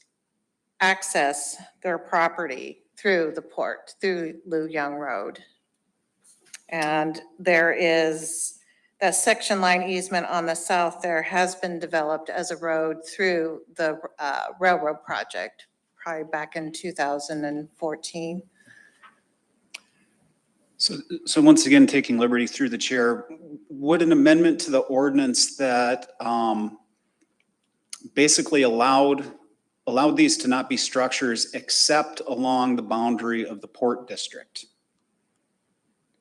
access their property through the port, through Lou Young Road. And there is that section line easement on the south there has been developed as a road through the railroad project probably back in 2014. So once again, taking liberty through the chair, would an amendment to the ordinance that basically allowed these to not be structures except along the boundary of the port district?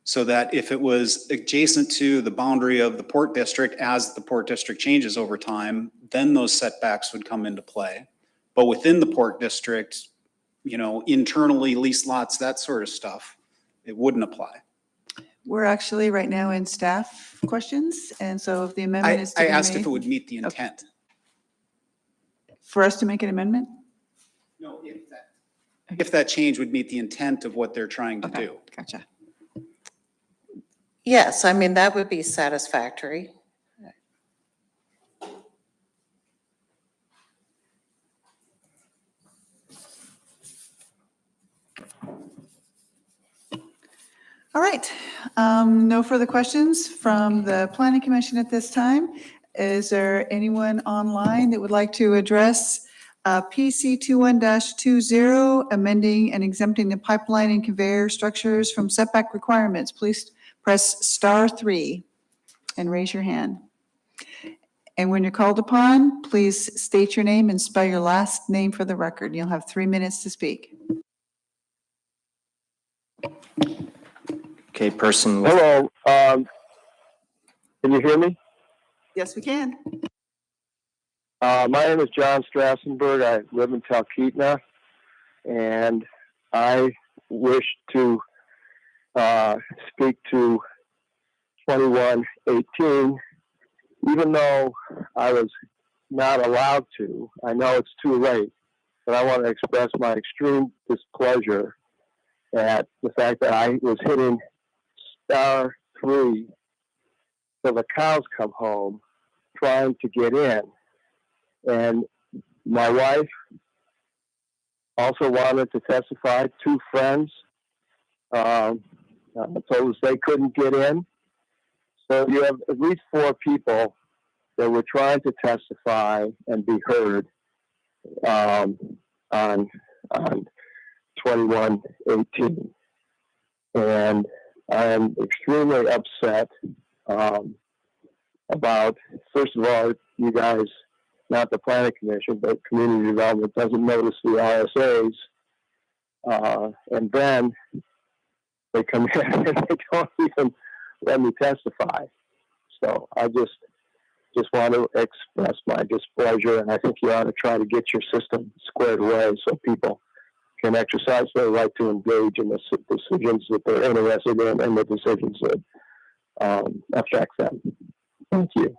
So that if it was adjacent to the boundary of the port district, as the port district changes over time, then those setbacks would come into play. But within the port district, you know, internally leased lots, that sort of stuff, it wouldn't apply. We're actually right now in staff questions, and so if the amendment is to I be asked if made- it would meet the intent. For us to make an amendment? No, if that change would meet the intent of what they're trying to Okay, do. gotcha. Yes, I mean, that would be satisfactory. All right, no further questions from the Planning Commission at this time. Is there anyone online that would like to address PC 21-20, amending and exempting the pipeline and conveyor structures from setback requirements? Please press *3 and raise your hand. And when you're called upon, please state your name and spell your last name for the record. You'll have 3 minutes to speak. Okay, person with, Hello, can you hear me? Yes, we can. My name is John Strassenberg. I live in Talkeetna, and I wish to speak to 2118, even though I was not allowed to. I know it's too late, but I want to express my extreme displeasure at the fact that I was hitting *3 till the cows come home trying to get in. And my wife also wanted to testify. 2 friends told us they couldn't get in. So you have at least 4 people that were trying to testify and be heard on 2118. And I am extremely upset about, first of all, you guys, not the Planning Commission, but Community Development doesn't notice the RSAs. And then they come in and they don't even let me testify. So I just want to express my displeasure, and I think you ought to try to get your system squared away so people can exercise their right to engage in the decisions that they're interested in and the decisions that affect them. Thank you.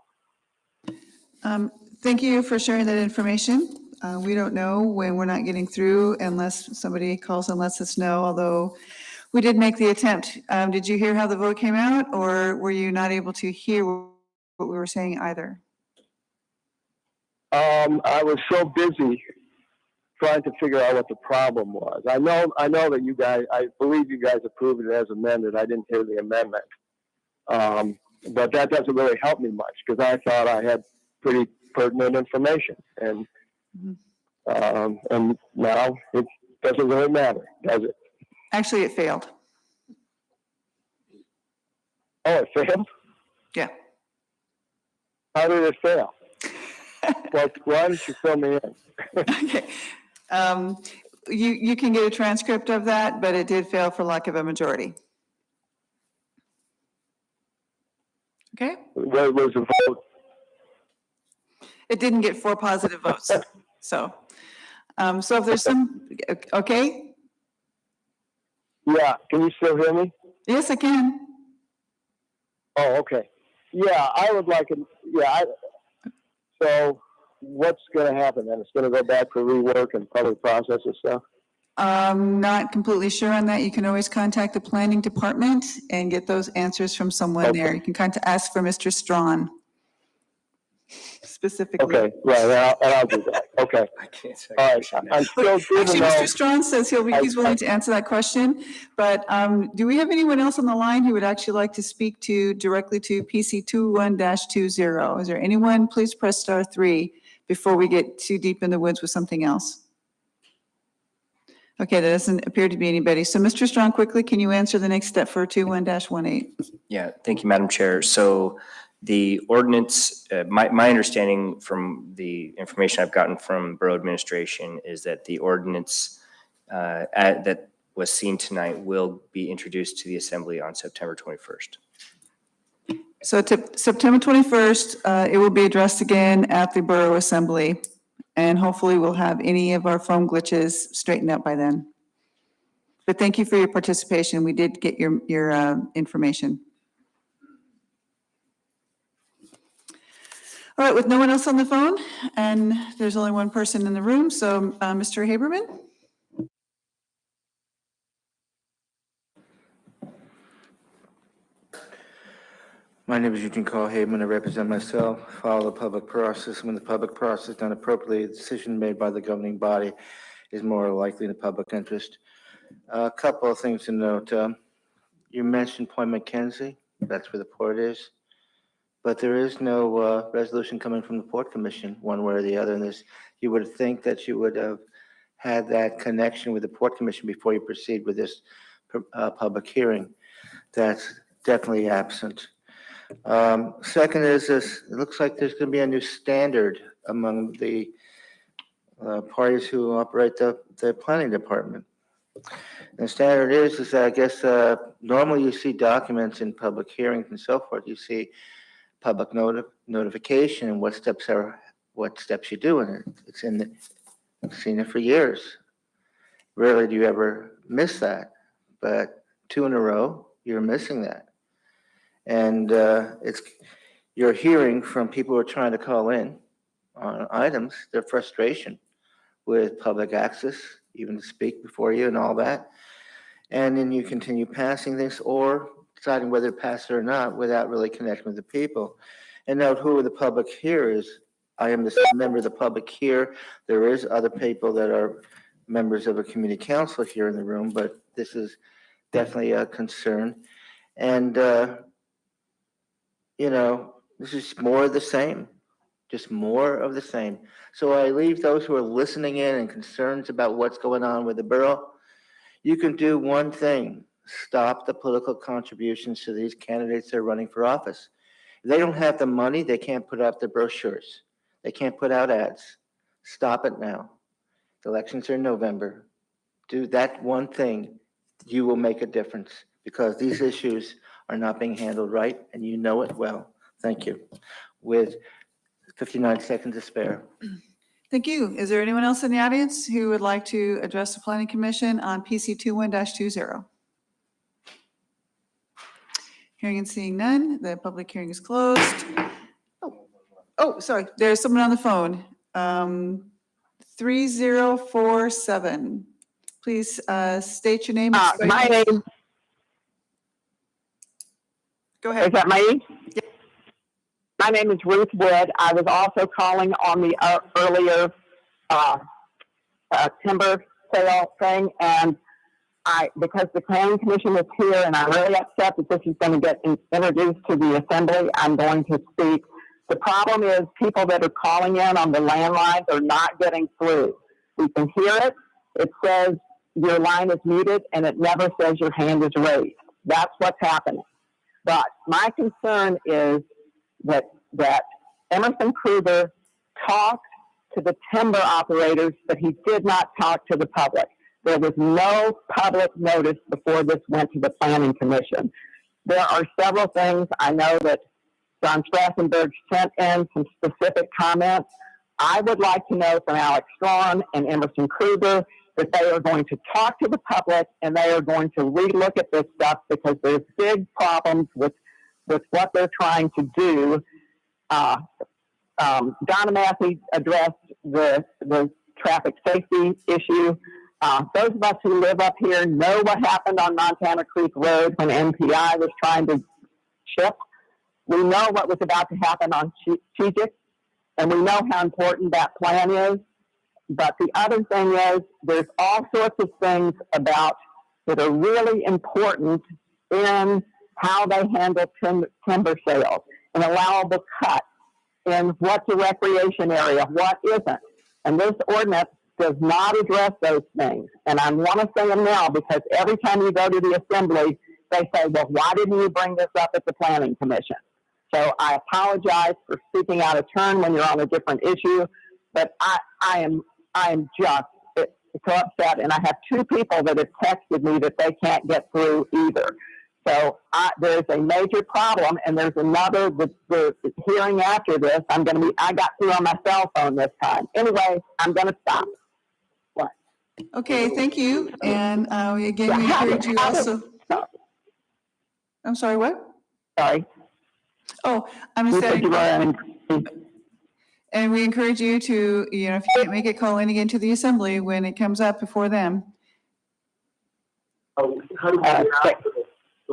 Thank you for sharing that information. We don't know when we're not getting through unless somebody calls and lets us know, although we did make the attempt. Did you hear how the vote came out, or were you not able to hear what we were saying either? I was so busy trying to figure out what the problem was. I know that you guys, I believe you guys approved it as amended. I didn't hear the amendment. But that doesn't really help me much because I thought I had pretty pertinent information. And now it doesn't really matter, does it? Actually, it failed. Oh, it failed? Yeah. How did it fail? Why didn't you fill me in? Okay. You can get a transcript of that, but it did fail for lack of a majority. Okay? What was the vote? It didn't get 4 positive votes. So if there's some, okay? Yeah, can you still hear me? Yes, I can. Oh, okay. Yeah, I would like it. Yeah, so what's going to happen then? It's going to go back for rework and public process and stuff? I'm not completely sure on that. You can always contact the planning department and get those answers from someone there. You can ask for Mr. Strawn specifically. Okay, right, and I'll do that. Okay. I can't say. All right, I'm still good Actually, to know. Mr. Strawn says he's willing to answer that question, but do we have anyone else on the line who would actually like to speak directly to PC 21-20? Is there anyone? Please press *3 before we get too deep in the woods with something else. Okay, there doesn't appear to be anybody. So Mr. Strong, quickly, can you answer the next step for 21-18? Yeah, thank you, Madam Chair. So the ordinance, my understanding from the information I've gotten from Borough Administration is that the ordinance that was seen tonight will be introduced to the Assembly on September 21st. So September 21st, it will be addressed again at the Borough Assembly, and hopefully we'll have any of our phone glitches straightened out by then. But thank you for your participation. We did get your information. All right, with no one else on the phone, and there's only one person in the room, so Mr. Haberman? My name is Eugene Carl Haberman. I represent myself, follow the public process. When the public process is done appropriately, a decision made by the governing body is more likely in the public interest. A couple of things to note. You mentioned Point McKenzie. That's where the port is. But there is no resolution coming from the Port Commission, one way or the other. And you would think that you would have had that connection with the Port Commission before you proceed with this public hearing. That's definitely absent. Second is this, it looks like there's going to be a new standard among the parties who operate the planning department. And the standard is that I guess normally you see documents in public hearings and so forth. You see public notification and what steps you do in it. It's in the, I've seen it for years. Rarely do you ever miss that, but 2 in a row, you're missing that. And you're hearing from people who are trying to call in on items, their frustration with public access, even to speak before you and all that. And then you continue passing this or deciding whether to pass it or not without really connecting with the people. And note who the public here is. I am the member of the public here. There is other people that are members of a community council here in the room, but this is definitely a concern. And this is more of the same, just more of the same. So I leave those who are listening in and concerns about what's going on with the borough. You can do one thing, stop the political contributions to these candidates that are running for office. If they don't have the money, they can't put out the brochures. They can't put out ads. Stop it now. The elections are in November. Do that one thing. You will make a difference because these issues are not being handled right, and you know it well. Thank you. With 59 seconds to spare. Thank you. Is there anyone else in the audience who would like to address the Planning Commission on PC 21-20? Hearing and seeing none, the public hearing is closed. Oh, sorry, there's someone on the phone. 3047. Please state your name. My name. Go ahead. Is that me? Yeah. My name is Ruth Wood. I was also calling on the earlier timber sale thing, and because the Planning Commission is here, and I'm really upset that this is going to get introduced to the Assembly, I'm going to speak. The problem is people that are calling in on the landlines are not getting through. We can hear it. It says your line is muted, and it never says your hand is raised. That's what's happening. But my concern is that Emerson Kruger talked to the timber operators, but he did not talk to the public. There was no public notice before this went to the Planning Commission. There are several things. I know that John Strassenberg sent in some specific comments. I would like to know from Alex Strawn and Emerson Kruger that they are going to talk to the public and they are going to relook at this stuff because there's big problems with what they're trying to do. Donna Massey addressed the traffic safety issue. Those of us who live up here know what happened on Montana Creek Road when MPI was trying to chip. We know what was about to happen on Chejic, and we know how important that plan is. But the other thing is there's all sorts of things about that are really important in how they handle timber sales, an allowable cut, in what's a recreation area, what isn't. And this ordinance does not address those things. And I want to say them now because every time you go to the assembly, they say, well, why didn't you bring this up at the planning commission? So I apologize for speaking out of turn when you're on a different issue, but I am just so upset, and I have two people that have texted me that they can't get through either. So there's a major problem, and there's another, the hearing after this, I got through on my cell phone this time. Anyway, I'm going to stop. What? Okay, thank you. And again, we encourage you also. I'm sorry, what? Sorry. Oh, I'm saying. And we encourage you to, if you can't make it, call in again to the assembly when it comes up before them.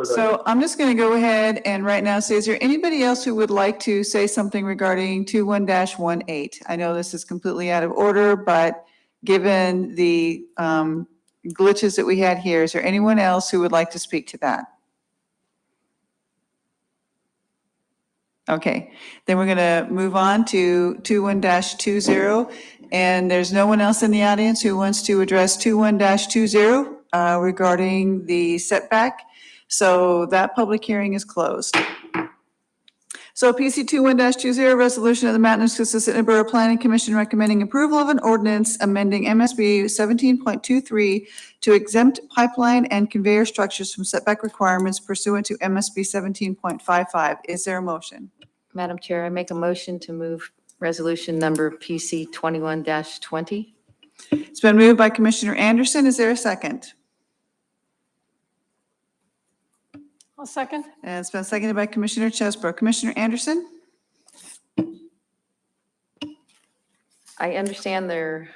So I'm just going to go ahead and right now say, is there anybody else who would like to say something regarding 21-18? I know this is completely out of order, but given the glitches that we had here, is there anyone else who would like to speak to that? Okay, then we're going to move on to 21-20, and there's no one else in the audience who wants to address 21-20 regarding the setback. So that public hearing is closed. So PC 21-20, resolution of the Matanuska-Susitna Borough Planning Commission recommending approval of an ordinance amending MSB 17.23 to exempt pipeline and conveyor structures from setback requirements pursuant to MSB 17.55. Is there a motion? Madam Chair, I make a motion to move resolution number PC 21-20. It's been moved by Commissioner Anderson. Is there a second? I'll second. And it's been seconded by Commissioner Chesbro. Commissioner Anderson? I understand they're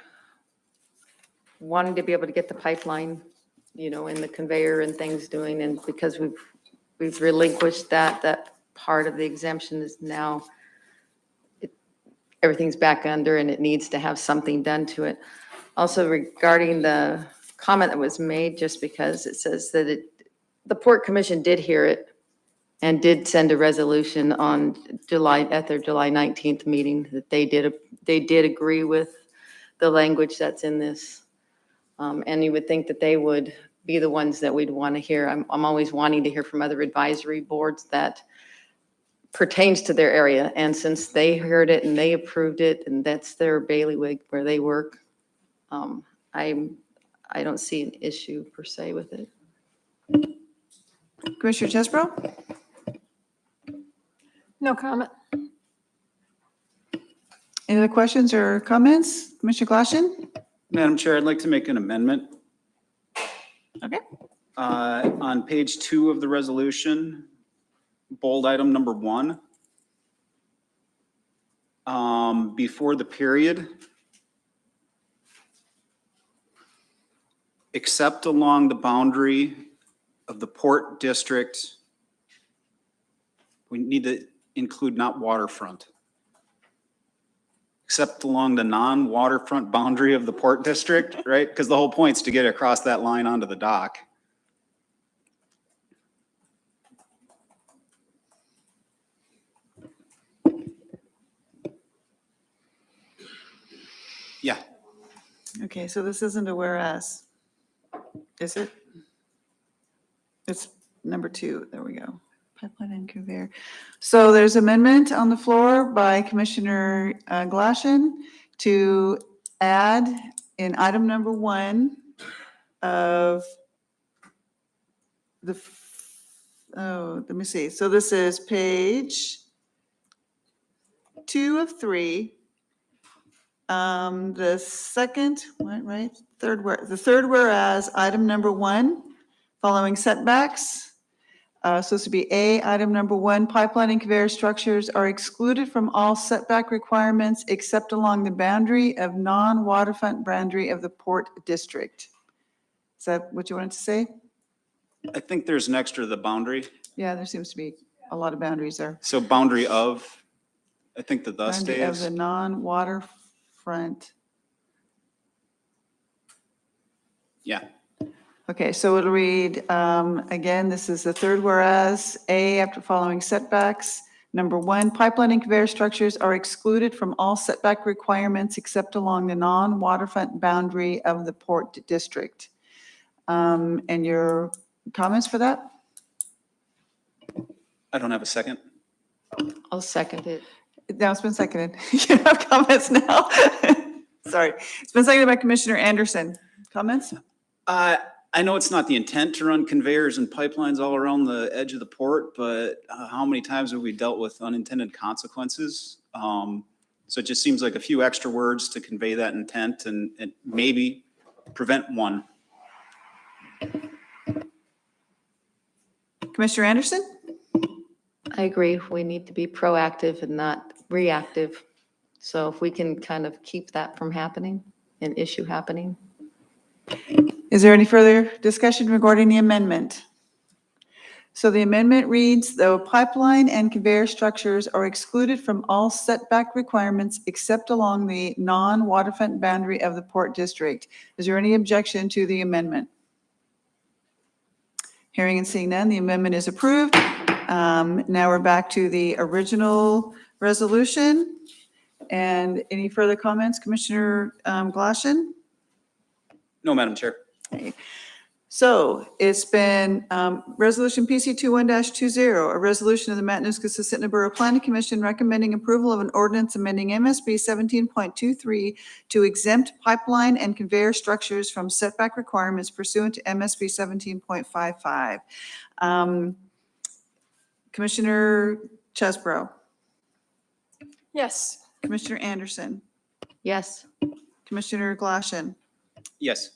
wanting to be able to get the pipeline, in the conveyor and things doing, and because we've relinquished that part of the exemption is now, everything's back under and it needs to have something done to it. Also regarding the comment that was made, just because it says that the Port Commission did hear it and did send a resolution on at their July 19th meeting that they did agree with the language that's in this. And you would think that they would be the ones that we'd want to hear. I'm always wanting to hear from other advisory boards that pertains to their area. And since they heard it and they approved it and that's their bailiwick where they work, I don't see an issue per se with it. Commissioner Chesbro? No comment. Any other questions or comments? Commissioner Glassman? Madam Chair, I'd like to make an amendment. Okay. On page 2 of the resolution, bold item number 1, before the period, except along the boundary of the Port District, we need to include not waterfront, except along the non-waterfront boundary of the Port District, right? Because the whole point's to get across that line onto the dock. Yeah. Okay, so this isn't a whereas, is it? It's number 2. There we go. Pipeline and conveyor. So there's amendment on the floor by Commissioner Glassman to add in item number 1 of let me see. So this is page 2 of 3. The second, right? The third whereas, item number 1, following setbacks. Supposed to be A, item number 1, pipeline and conveyor structures are excluded from all setback requirements except along the boundary of non-waterfront boundary of the Port District. Is that what you wanted to say? I think there's an extra the boundary. Yeah, there seems to be a lot of boundaries there. So boundary of, I think the thus Boundary of stays. the non-waterfront. Yeah. Okay, so it'll read, again, this is the third whereas, A, after following setbacks, Number one, pipeline and conveyor structures are excluded from all setback requirements except along the non-waterfront boundary of the Port District. And your comments for that? I don't have a second. I'll second it. Now it's been seconded. You have comments now? Sorry. It's been seconded by Commissioner Anderson. Comments? I know it's not the intent to run conveyors and pipelines all around the edge of the port, but how many times have we dealt with unintended consequences? So it just seems like a few extra words to convey that intent and maybe prevent one. Commissioner Anderson? I agree. We need to be proactive and not reactive. So if we can kind of keep that from happening, an issue happening. Is there any further discussion regarding the amendment? So the amendment reads, though pipeline and conveyor structures are excluded from all setback requirements except along the non-waterfront boundary of the Port District. Is there any objection to the amendment? Hearing and seeing none, the amendment is approved. Now we're back to the original resolution. And any further comments, Commissioner Glaschen? No, Madam Chair. Okay. So it's been Resolution PC 21-20, a resolution of the Matanuska-Susitna Borough Planning Commission recommending approval of an ordinance amending MSB 17.23 to exempt pipeline and conveyor structures from setback requirements pursuant to MSB 17.55. Commissioner Chesbro, Yes. Commissioner Anderson, Yes. Commissioner Glaschen, Yes.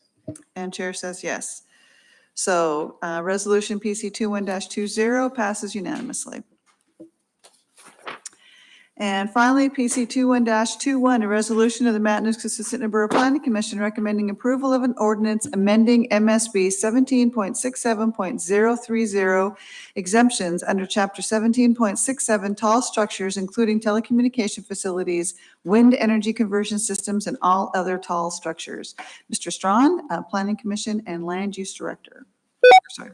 and Chair says yes. So Resolution PC 21-20 passes unanimously. And finally, PC 21-21, a resolution of the Matanuska-Susitna Borough Planning Commission recommending approval of an ordinance amending MSB 17.67.030 exemptions under Chapter 17.67 tall structures, including telecommunication facilities, wind energy conversion systems, and all other tall structures. Mr. Strawn, Planning Commission and Land Use Director. Sorry.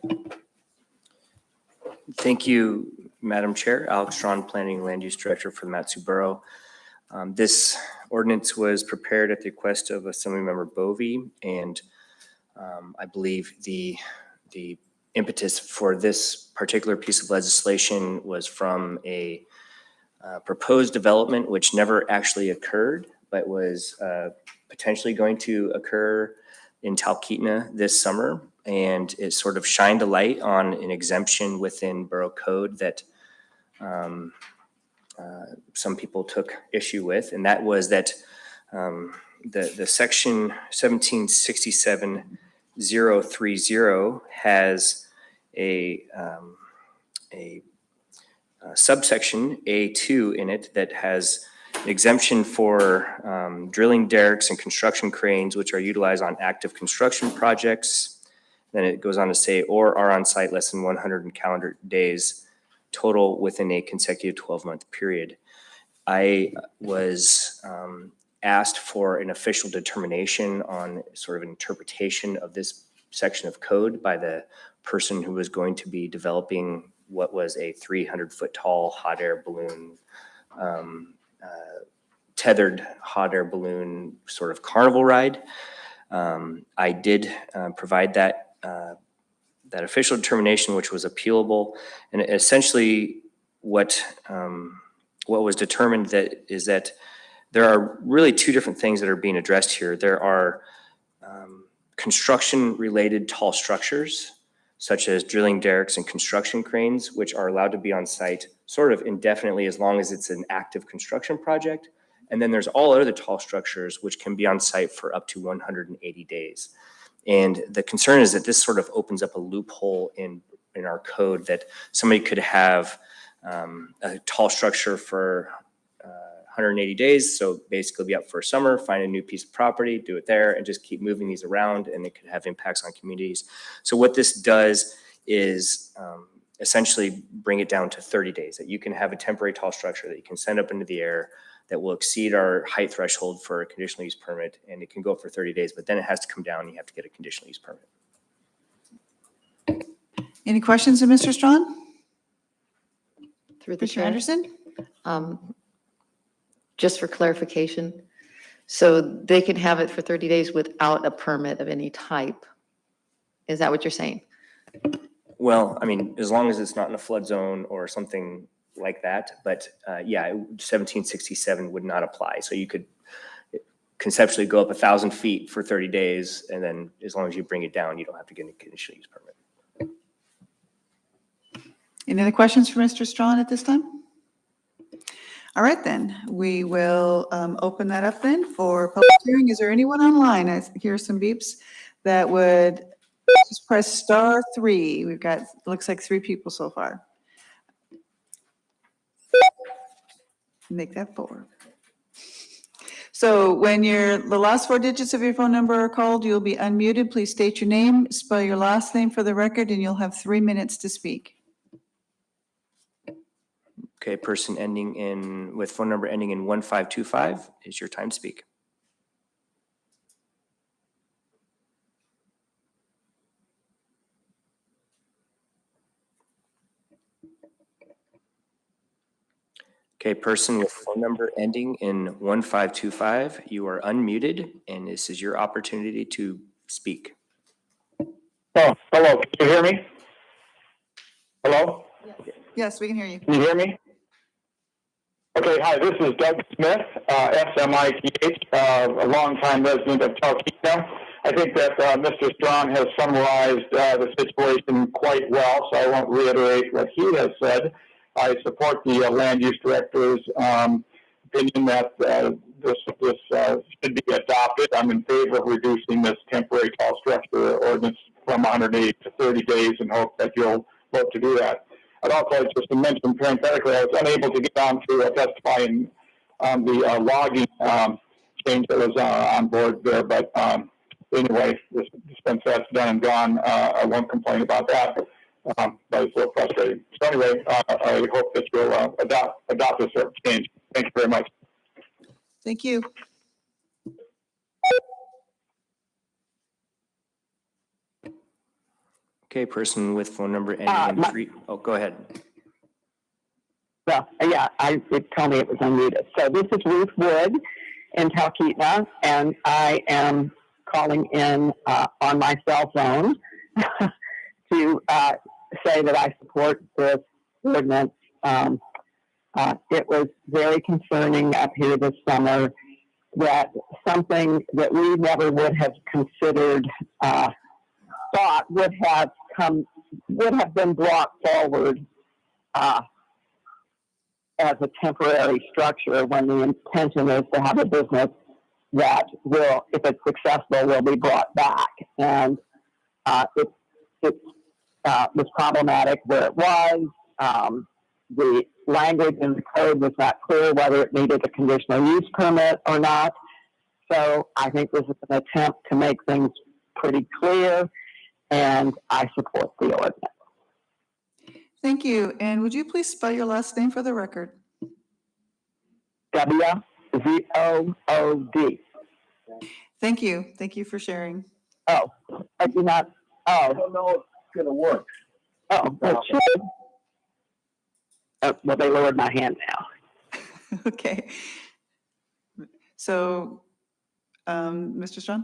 Thank you, Madam Chair. Alex Strawn, Planning and Land Use Director for the Mat-Su Borough. This ordinance was prepared at the request of Assemblymember Bovee, and I believe the impetus for this particular piece of legislation was from a proposed development which never actually occurred, but was potentially going to occur in Talkeetna this summer. And it sort of shined a light on an exemption within Borough Code that some people took issue with, and that was that the section 1767.030 has a subsection A2 in it that has exemption for drilling derricks and construction cranes, which are utilized on active construction projects. Then it goes on to say, or are on site less than 100 calendar days total within a consecutive 12-month period. I was asked for an official determination on sort of an interpretation of this section of code by the person who was going to be developing what was a 300-foot tall hot air balloon, tethered hot air balloon sort of carnival ride. I did provide that official determination, which was appealable, and essentially what was determined is that there are really two different things that are being addressed here. There are construction-related tall structures, such as drilling derricks and construction cranes, which are allowed to be on site sort of indefinitely as long as it's an active construction project. And then there's all other tall structures which can be on site for up to 180 days. And the concern is that this sort of opens up a loophole in our code that somebody could have a tall structure for 180 days. So basically be up for a summer, find a new piece of property, do it there, and just keep moving these around, and it could have impacts on communities. So what this does is essentially bring it down to 30 days, that you can have a temporary tall structure that you can send up into the air that will exceed our height threshold for a conditional use permit, and it can go up for 30 days, but then it has to come down and you have to get a conditional use permit. Any questions of Mr. Strawn? Through the Commissioner chair. Anderson? Just for clarification, so they can have it for 30 days without a permit of any type. Is that what you're saying? Well, I mean, as long as it's not in a flood zone or something like that, but yeah, 1767 would not apply. So you could conceptually go up 1,000 feet for 30 days, and then as long as you bring it down, you don't have to get a conditional use permit. Any other questions for Mr. Strawn at this time? All right, then, we will open that up then for public hearing. Is there anyone online? I hear some beeps that would just press star 3. We've got, looks like 3 people so far. Make that 4. So when the last 4 digits of your phone number are called, you'll be unmuted. Please state your name, spell your last name for the record, and you'll have 3 minutes to speak. Okay, person with phone number ending in 1525 is your time to speak. Okay, person with phone number ending in 1525, you are unmuted, and this is your opportunity to speak. Oh, hello, can you hear me? Hello? Yes, we can hear you. Can you hear me? Okay, hi, this is Doug Smith, SMITH, a longtime resident of Talkeetna. I think that Mr. Strong has summarized the situation quite well, so I won't reiterate what he has said. I support the land use director's opinion that this should be adopted. I'm in favor of reducing this temporary tall structure ordinance from 180 to 30 days and hope that you'll vote to do that. I'd also like just to mention parenthetically, I was unable to get on to testify on the logging change that was on board there, but anyway, since that's done and gone, I won't complain about that. But it's a little frustrating. So anyway, I hope that you'll adopt this sort of change. Thank you very much. Thank you. Okay, person with phone number ending in 3. Oh, go ahead. Well, yeah, it told me it was unmuted. So this is Ruth Wood in Talkeetna, and I am calling in on my cell phone to say that I support this ordinance. It was very concerning up here this summer that something that we never would have considered thought would have been brought forward as a temporary structure when the intention is to have a business that will, if it's successful, will be brought back. And it was problematic where it was. The language in the code was not clear whether it needed a conditional use permit or not. So I think this is an attempt to make things pretty clear, and I support the ordinance. Thank you. And would you please spell your last name for the record? W-Z-O-O-D. Thank you. Thank you for sharing. Oh, I do not. Oh, I don't know if it's going to work. oh, it should. Well, they lowered my hand now. Okay. So, Mr. Strong?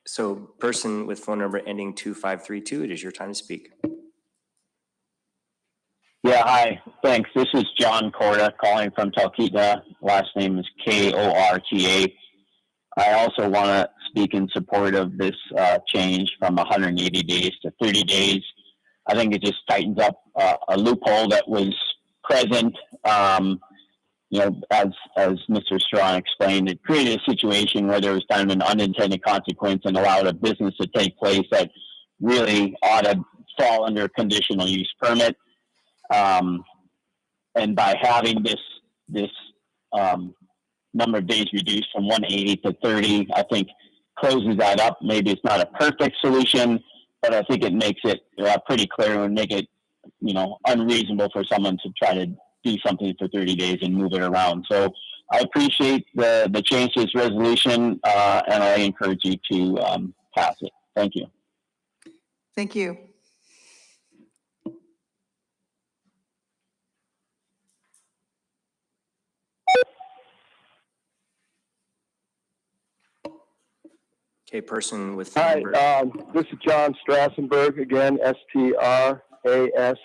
So person with phone number ending 2532, it is your time to speak. Yeah, hi. Thanks. This is John Corda calling from Talkeetna. Last name is Korta. I also want to speak in support of this change from 180 days to 30 days. I think it just tightens up a loophole that was present. As Mr. Strong explained, it created a situation where there was kind of an unintended consequence and allowed a business to take place that really ought to fall under a conditional use permit. And by having this number of days reduced from 180 to 30, I think closes that up. Maybe it's not a perfect solution, but I think it makes it pretty clear and make it, unreasonable for someone to try to do something for 30 days and move it around. So I appreciate the change to this resolution, and I encourage you to pass it. Thank you. Thank you. Okay, person with. Hi, number- this is John Strassenberg again, STRASENBURGH.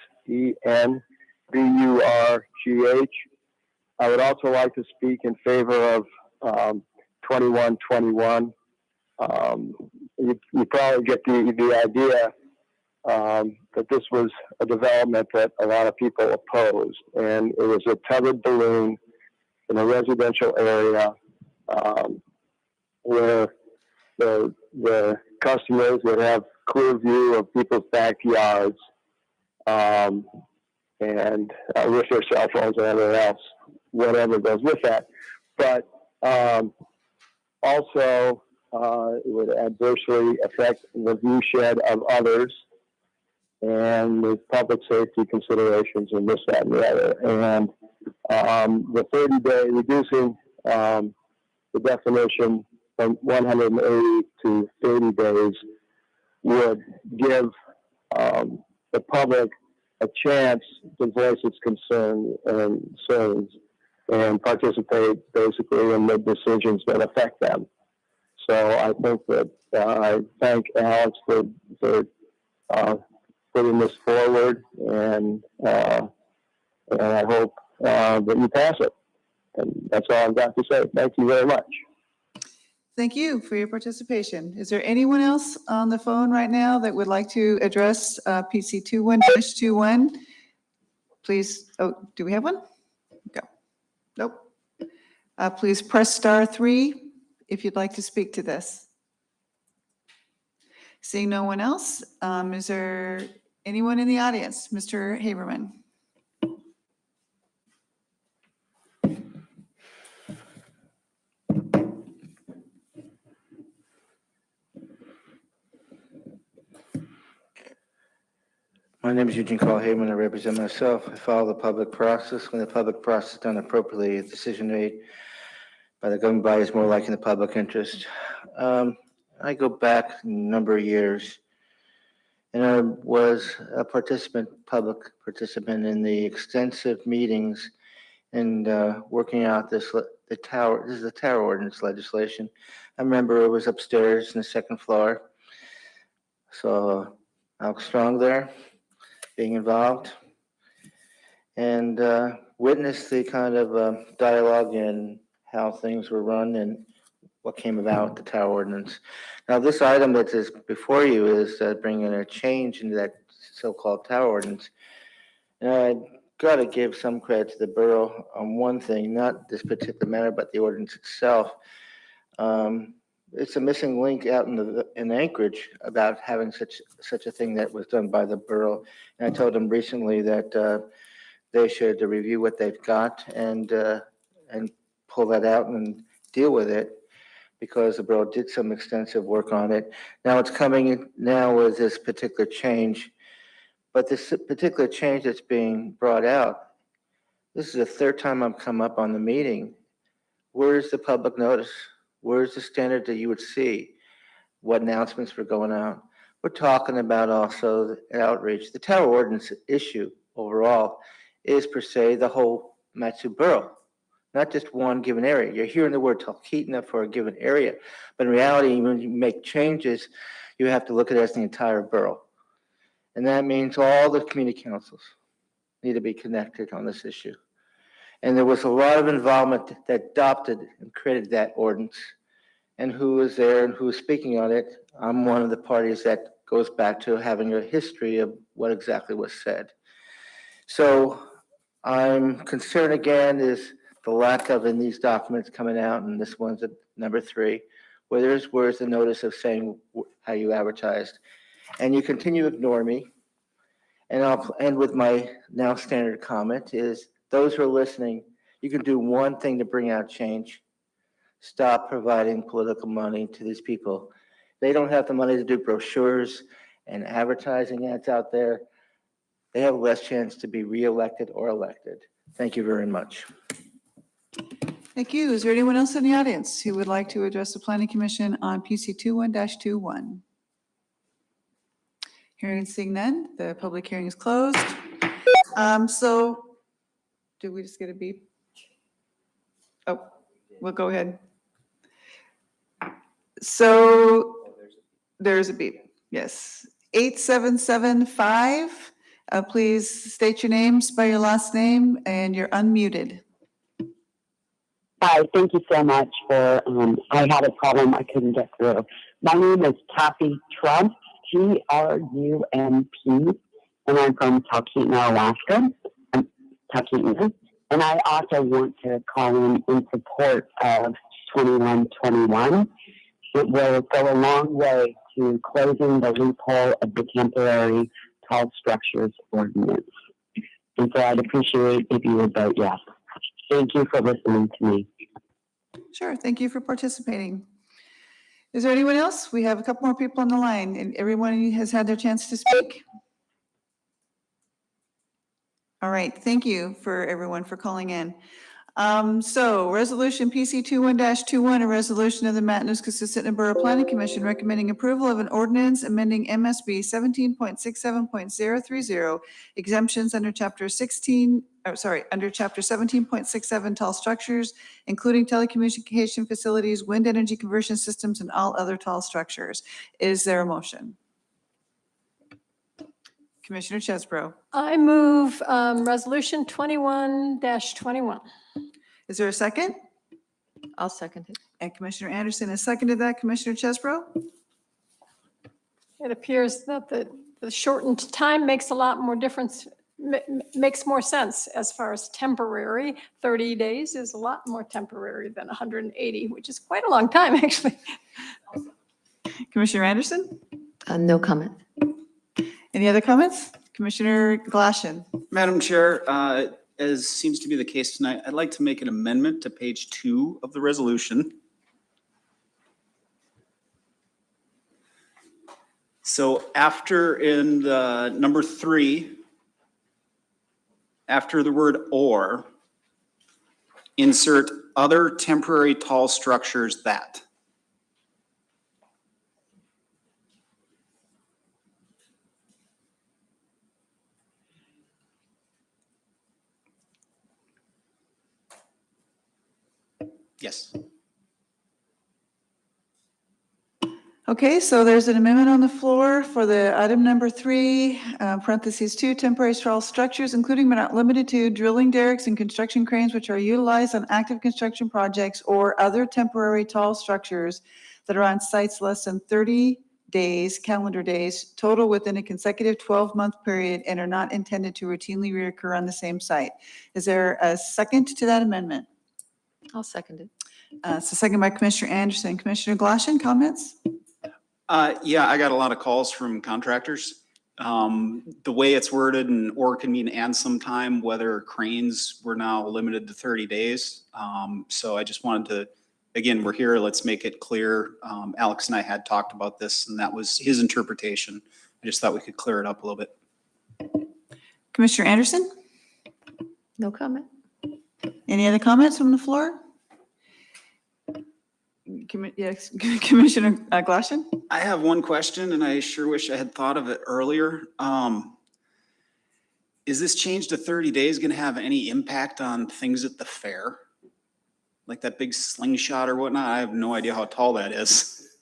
I would also like to speak in favor of 2121. You probably get the idea that this was a development that a lot of people opposed, and it was a tethered balloon in a residential area where the customers would have clear view of people's backyards and with their cell phones and everything else, whatever goes with that. But also, it would adversely affect the view shed of others and the public safety considerations and this, that, and the other. And the 30-day reducing the definition from 180 to 30 days would give the public a chance to voice its concern and concerns and participate basically in the decisions that affect them. So I think that I thank Alex for putting this forward, and I hope that you pass it. And that's all I've got to say. Thank you very much. Thank you for your participation. Is there anyone else on the phone right now that would like to address PC 21-21? Please, oh, do we have one? Go. Nope. Please press *3 if you'd like to speak to this. Seeing no one else, is there anyone in the audience? Mr. Haberman. My name is Eugene Carl Heyman. I represent myself. I follow the public process. When the public process is done appropriately, a decision made by the governing body is more likely in the public interest. I go back a number of years, and I was a public participant in the extensive meetings and working out the tower. This is the tower ordinance legislation. I remember it was upstairs in the second floor. So Alex Strong there, being involved, and witnessed the kind of dialogue and how things were run and what came about with the tower ordinance. Now, this item that is before you is bringing a change into that so-called tower ordinance. And I've got to give some credit to the borough on one thing, not this particular matter, but the ordinance itself. It's a missing link out in Anchorage about having such a thing that was done by the borough. And I told them recently that they should review what they've got and pull that out and deal with it, because the borough did some extensive work on it. Now it's coming in now with this particular change, but this particular change that's being brought out, this is the third time I've come up on the meeting. Where's the public notice? Where's the standard that you would see? What announcements were going out? We're talking about also the outreach. The tower ordinance issue overall is per se the whole Matsu borough, not just one given area. You're hearing the word Talkeetna for a given area, but in reality, when you make changes, you have to look at it as the entire borough. And that means all the community councils need to be connected on this issue. And there was a lot of involvement that adopted and created that ordinance. And who was there and who was speaking on it? I'm one of the parties that goes back to having a history of what exactly was said. So I'm concerned again is the lack of in these documents coming out, and this one's at number 3, where's the notice of saying how you advertised? And you continue to ignore me. And I'll end with my now standard comment is, those who are listening, you can do one thing to bring out change. Stop providing political money to these people. They don't have the money to do brochures and advertising ads out there. They have less chance to be reelected or elected. Thank you very much. Thank you. Is there anyone else in the audience who would like to address the Planning Commission on PC 21-21? Hearing and seeing none, the public hearing is closed. So do we just get a beep? Oh, we'll go ahead. So There's a beep, yes. 8775, please state your name, spell your last name, and you're unmuted. Hi, thank you so much for, I had a problem I couldn't get through. My name is Kathy Trump, Trump, and I'm from Talkeetna, Alaska. Talkeetna. And I also want to call in support of 2121. It will go a long way to closing the loophole of the temporary tall structures ordinance. And so I'd appreciate if you would vote yes. Thank you for listening to me. Sure, thank you for participating. Is there anyone else? We have a couple more people on the line, and everyone has had their chance to speak. All right, thank you for everyone for calling in. So Resolution PC 21-21, a resolution of the Matanuska-Susitna Borough Planning Commission recommending approval of an ordinance amending MSB 17.67.030 exemptions under Chapter 17.67 tall structures, including telecommunication facilities, wind energy conversion systems, and all other tall structures. Is there a motion? Commissioner Chesbro. I move Resolution 21-21. Is there a second? I'll second it. And Commissioner Anderson has seconded that. Commissioner Chesbro? It appears that the shortened time makes a lot more difference, makes more sense as far as temporary. 30 days is a lot more temporary than 180, which is quite a long time, actually. Commissioner Anderson? No comment. Any other comments? Commissioner Glassman? Madam Chair, as seems to be the case tonight, I'd like to make an amendment to page 2 of the resolution. So after in the number 3, after the word or, insert other temporary tall structures that. Yes. Okay, so there's an amendment on the floor for the item number 3, parentheses 2, temporary tall structures, including but not limited to drilling derricks and construction cranes which are utilized on active construction projects or other temporary tall structures that are on sites less than 30 days, calendar days, total within a consecutive 12-month period and are not intended to routinely reoccur on the same site. Is there a second to that amendment? I'll second it. So second by Commissioner Anderson. Commissioner Glassman, comments? Yeah, I got a lot of calls from contractors. The way it's worded and or can mean and sometime, whether cranes were now limited to 30 days. So I just wanted to, again, we're here, let's make it clear. Alex and I had talked about this and that was his interpretation. I just thought we could clear it up a little bit. Commissioner Anderson? No comment. Any other comments from the floor? Yes, Commissioner Glassman? I have one question and I sure wish I had thought of it earlier. Is this change to 30 days going to have any impact on things at the fair? Like that big slingshot or whatnot? I have no idea how tall that is.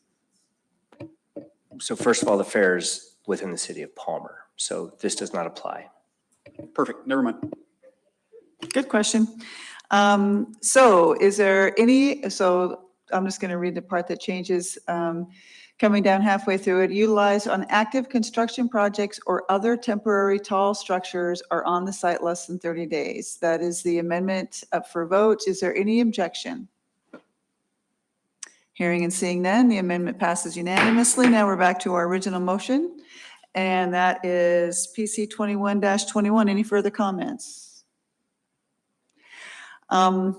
So first of all, the fair is within the city of Palmer, so this does not apply. Perfect, never mind. Good question. So is there any, so I'm just going to read the part that changes. Coming down halfway through it, utilized on active construction projects or other temporary tall structures are on the site less than 30 days. That is the amendment up for vote. Is there any objection? Hearing and seeing none, the amendment passes unanimously. Now we're back to our original motion, and that is PC 21-21. Any further comments? I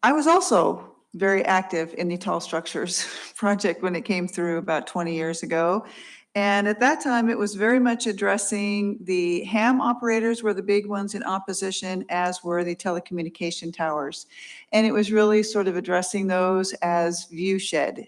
was also very active in the tall structures project when it came through about 20 years ago. And at that time, it was very much addressing the ham operators were the big ones in opposition, as were the telecommunication towers. And it was really sort of addressing those as view shed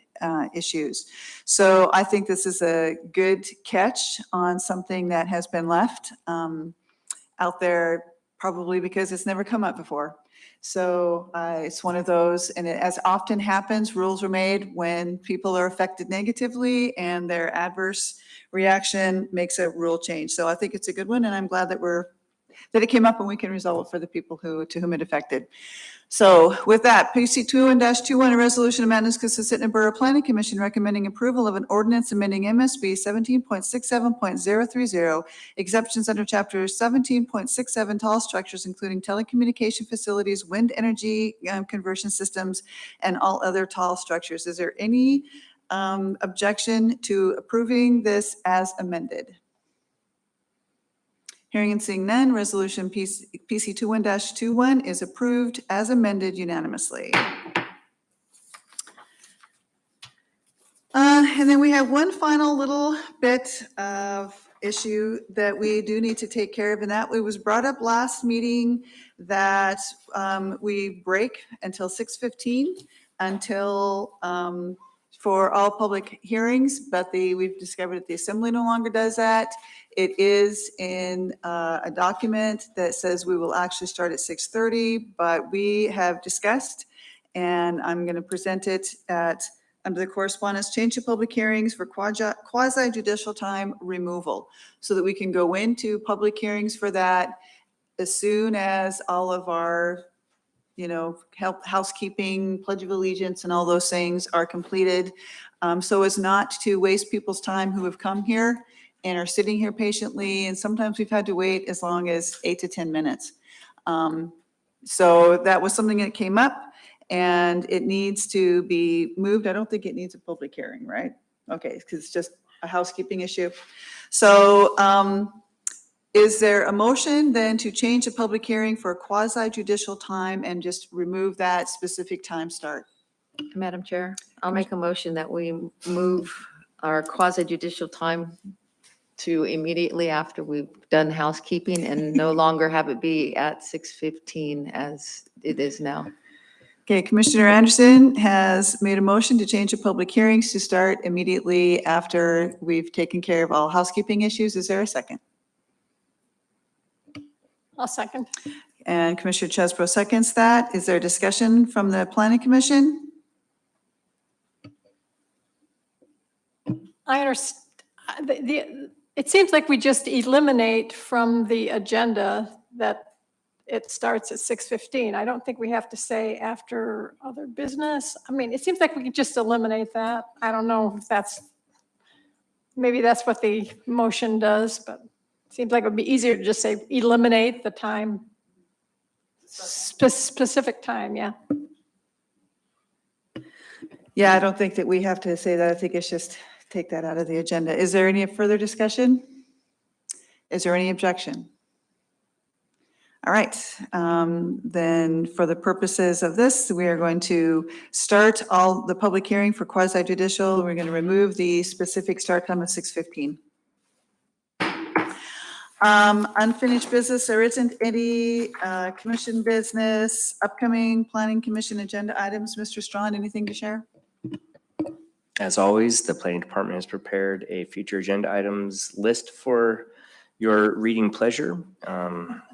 issues. So I think this is a good catch on something that has been left out there probably because it's never come up before. So it's one of those, and as often happens, rules are made when people are affected negatively and their adverse reaction makes a rule change. So I think it's a good one, and I'm glad that it came up and we can resolve it for the people to whom it affected. So with that, PC 21-21, a resolution of Matanuska-Susitna Borough Planning Commission recommending approval of an ordinance amending MSB 17.67.030, exemptions under Chapter 17.67 tall structures, including telecommunication facilities, wind energy conversion systems, and all other tall structures. Is there any objection to approving this as amended? Hearing and seeing none, resolution PC 21-21 is approved as amended unanimously. And then we have one final little bit of issue that we do need to take care of, and that it was brought up last meeting that we break until 6:15 until for all public hearings, but we've discovered that the Assembly no longer does that. It is in a document that says we will actually start at 6:30, but we have discussed, and I'm going to present it under the correspondence, change to public hearings for quasi judicial time removal, so that we can go into public hearings for that as soon as all of our housekeeping, Pledge of Allegiance, and all those things are completed, so as not to waste people's time who have come here and are sitting here patiently. And sometimes we've had to wait as long as 8 to 10 minutes. So that was something that came up, and it needs to be moved. I don't think it needs a public hearing, right? Okay, because it's just a housekeeping issue. So is there a motion then to change the public hearing for quasi judicial time and just remove that specific time start? Madam Chair, I'll make a motion that we move our quasi judicial time to immediately after we've done housekeeping and no longer have it be at 6:15 as it is now. Okay, Commissioner Anderson has made a motion to change the public hearings to start immediately after we've taken care of all housekeeping issues. Is there a second? I'll second. And Commissioner Chesbro seconds that. Is there discussion from the Planning Commission? I understand. It seems like we just eliminate from the agenda that it starts at 6:15. I don't think we have to say after other business. I mean, it seems like we could just eliminate that. I don't know if maybe that's what the motion does, but it seems like it would be easier to just say eliminate the time, specific time, yeah. Yeah, I don't think that we have to say that. I think it's just take that out of the agenda. Is there any further discussion? Is there any objection? All right, then for the purposes of this, we are going to start all the public hearing for quasi judicial. We're going to remove the specific start time of 6:15. Unfinished business, there isn't any commission business, upcoming planning commission agenda items. Mr. Strawn, anything to share? As always, the planning department has prepared a future agenda items list for your reading pleasure.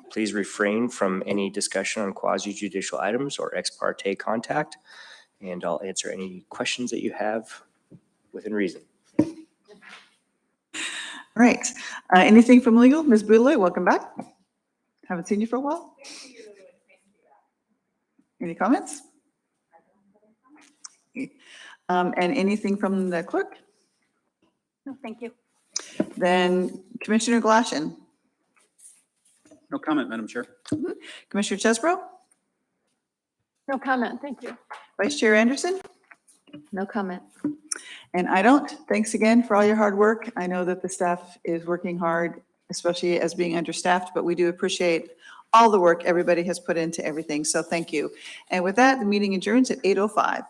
Please refrain from any discussion on quasi judicial items or ex parte contact, and I'll answer any questions that you have within reason. All right, anything from legal? Ms. Boulay, welcome back. Haven't seen you for a while. Any comments? And anything from the clerk? No, thank you. Then Commissioner Glassman. No comment, Madam Chair. Commissioner Chesbro? No comment, thank you. Vice Chair Anderson? No comment. And I don't. Thanks again for all your hard work. I know that the staff is working hard, especially as being understaffed, but we do appreciate all the work everybody has put into everything. So thank you. And with that, the meeting adjourns at 8:05.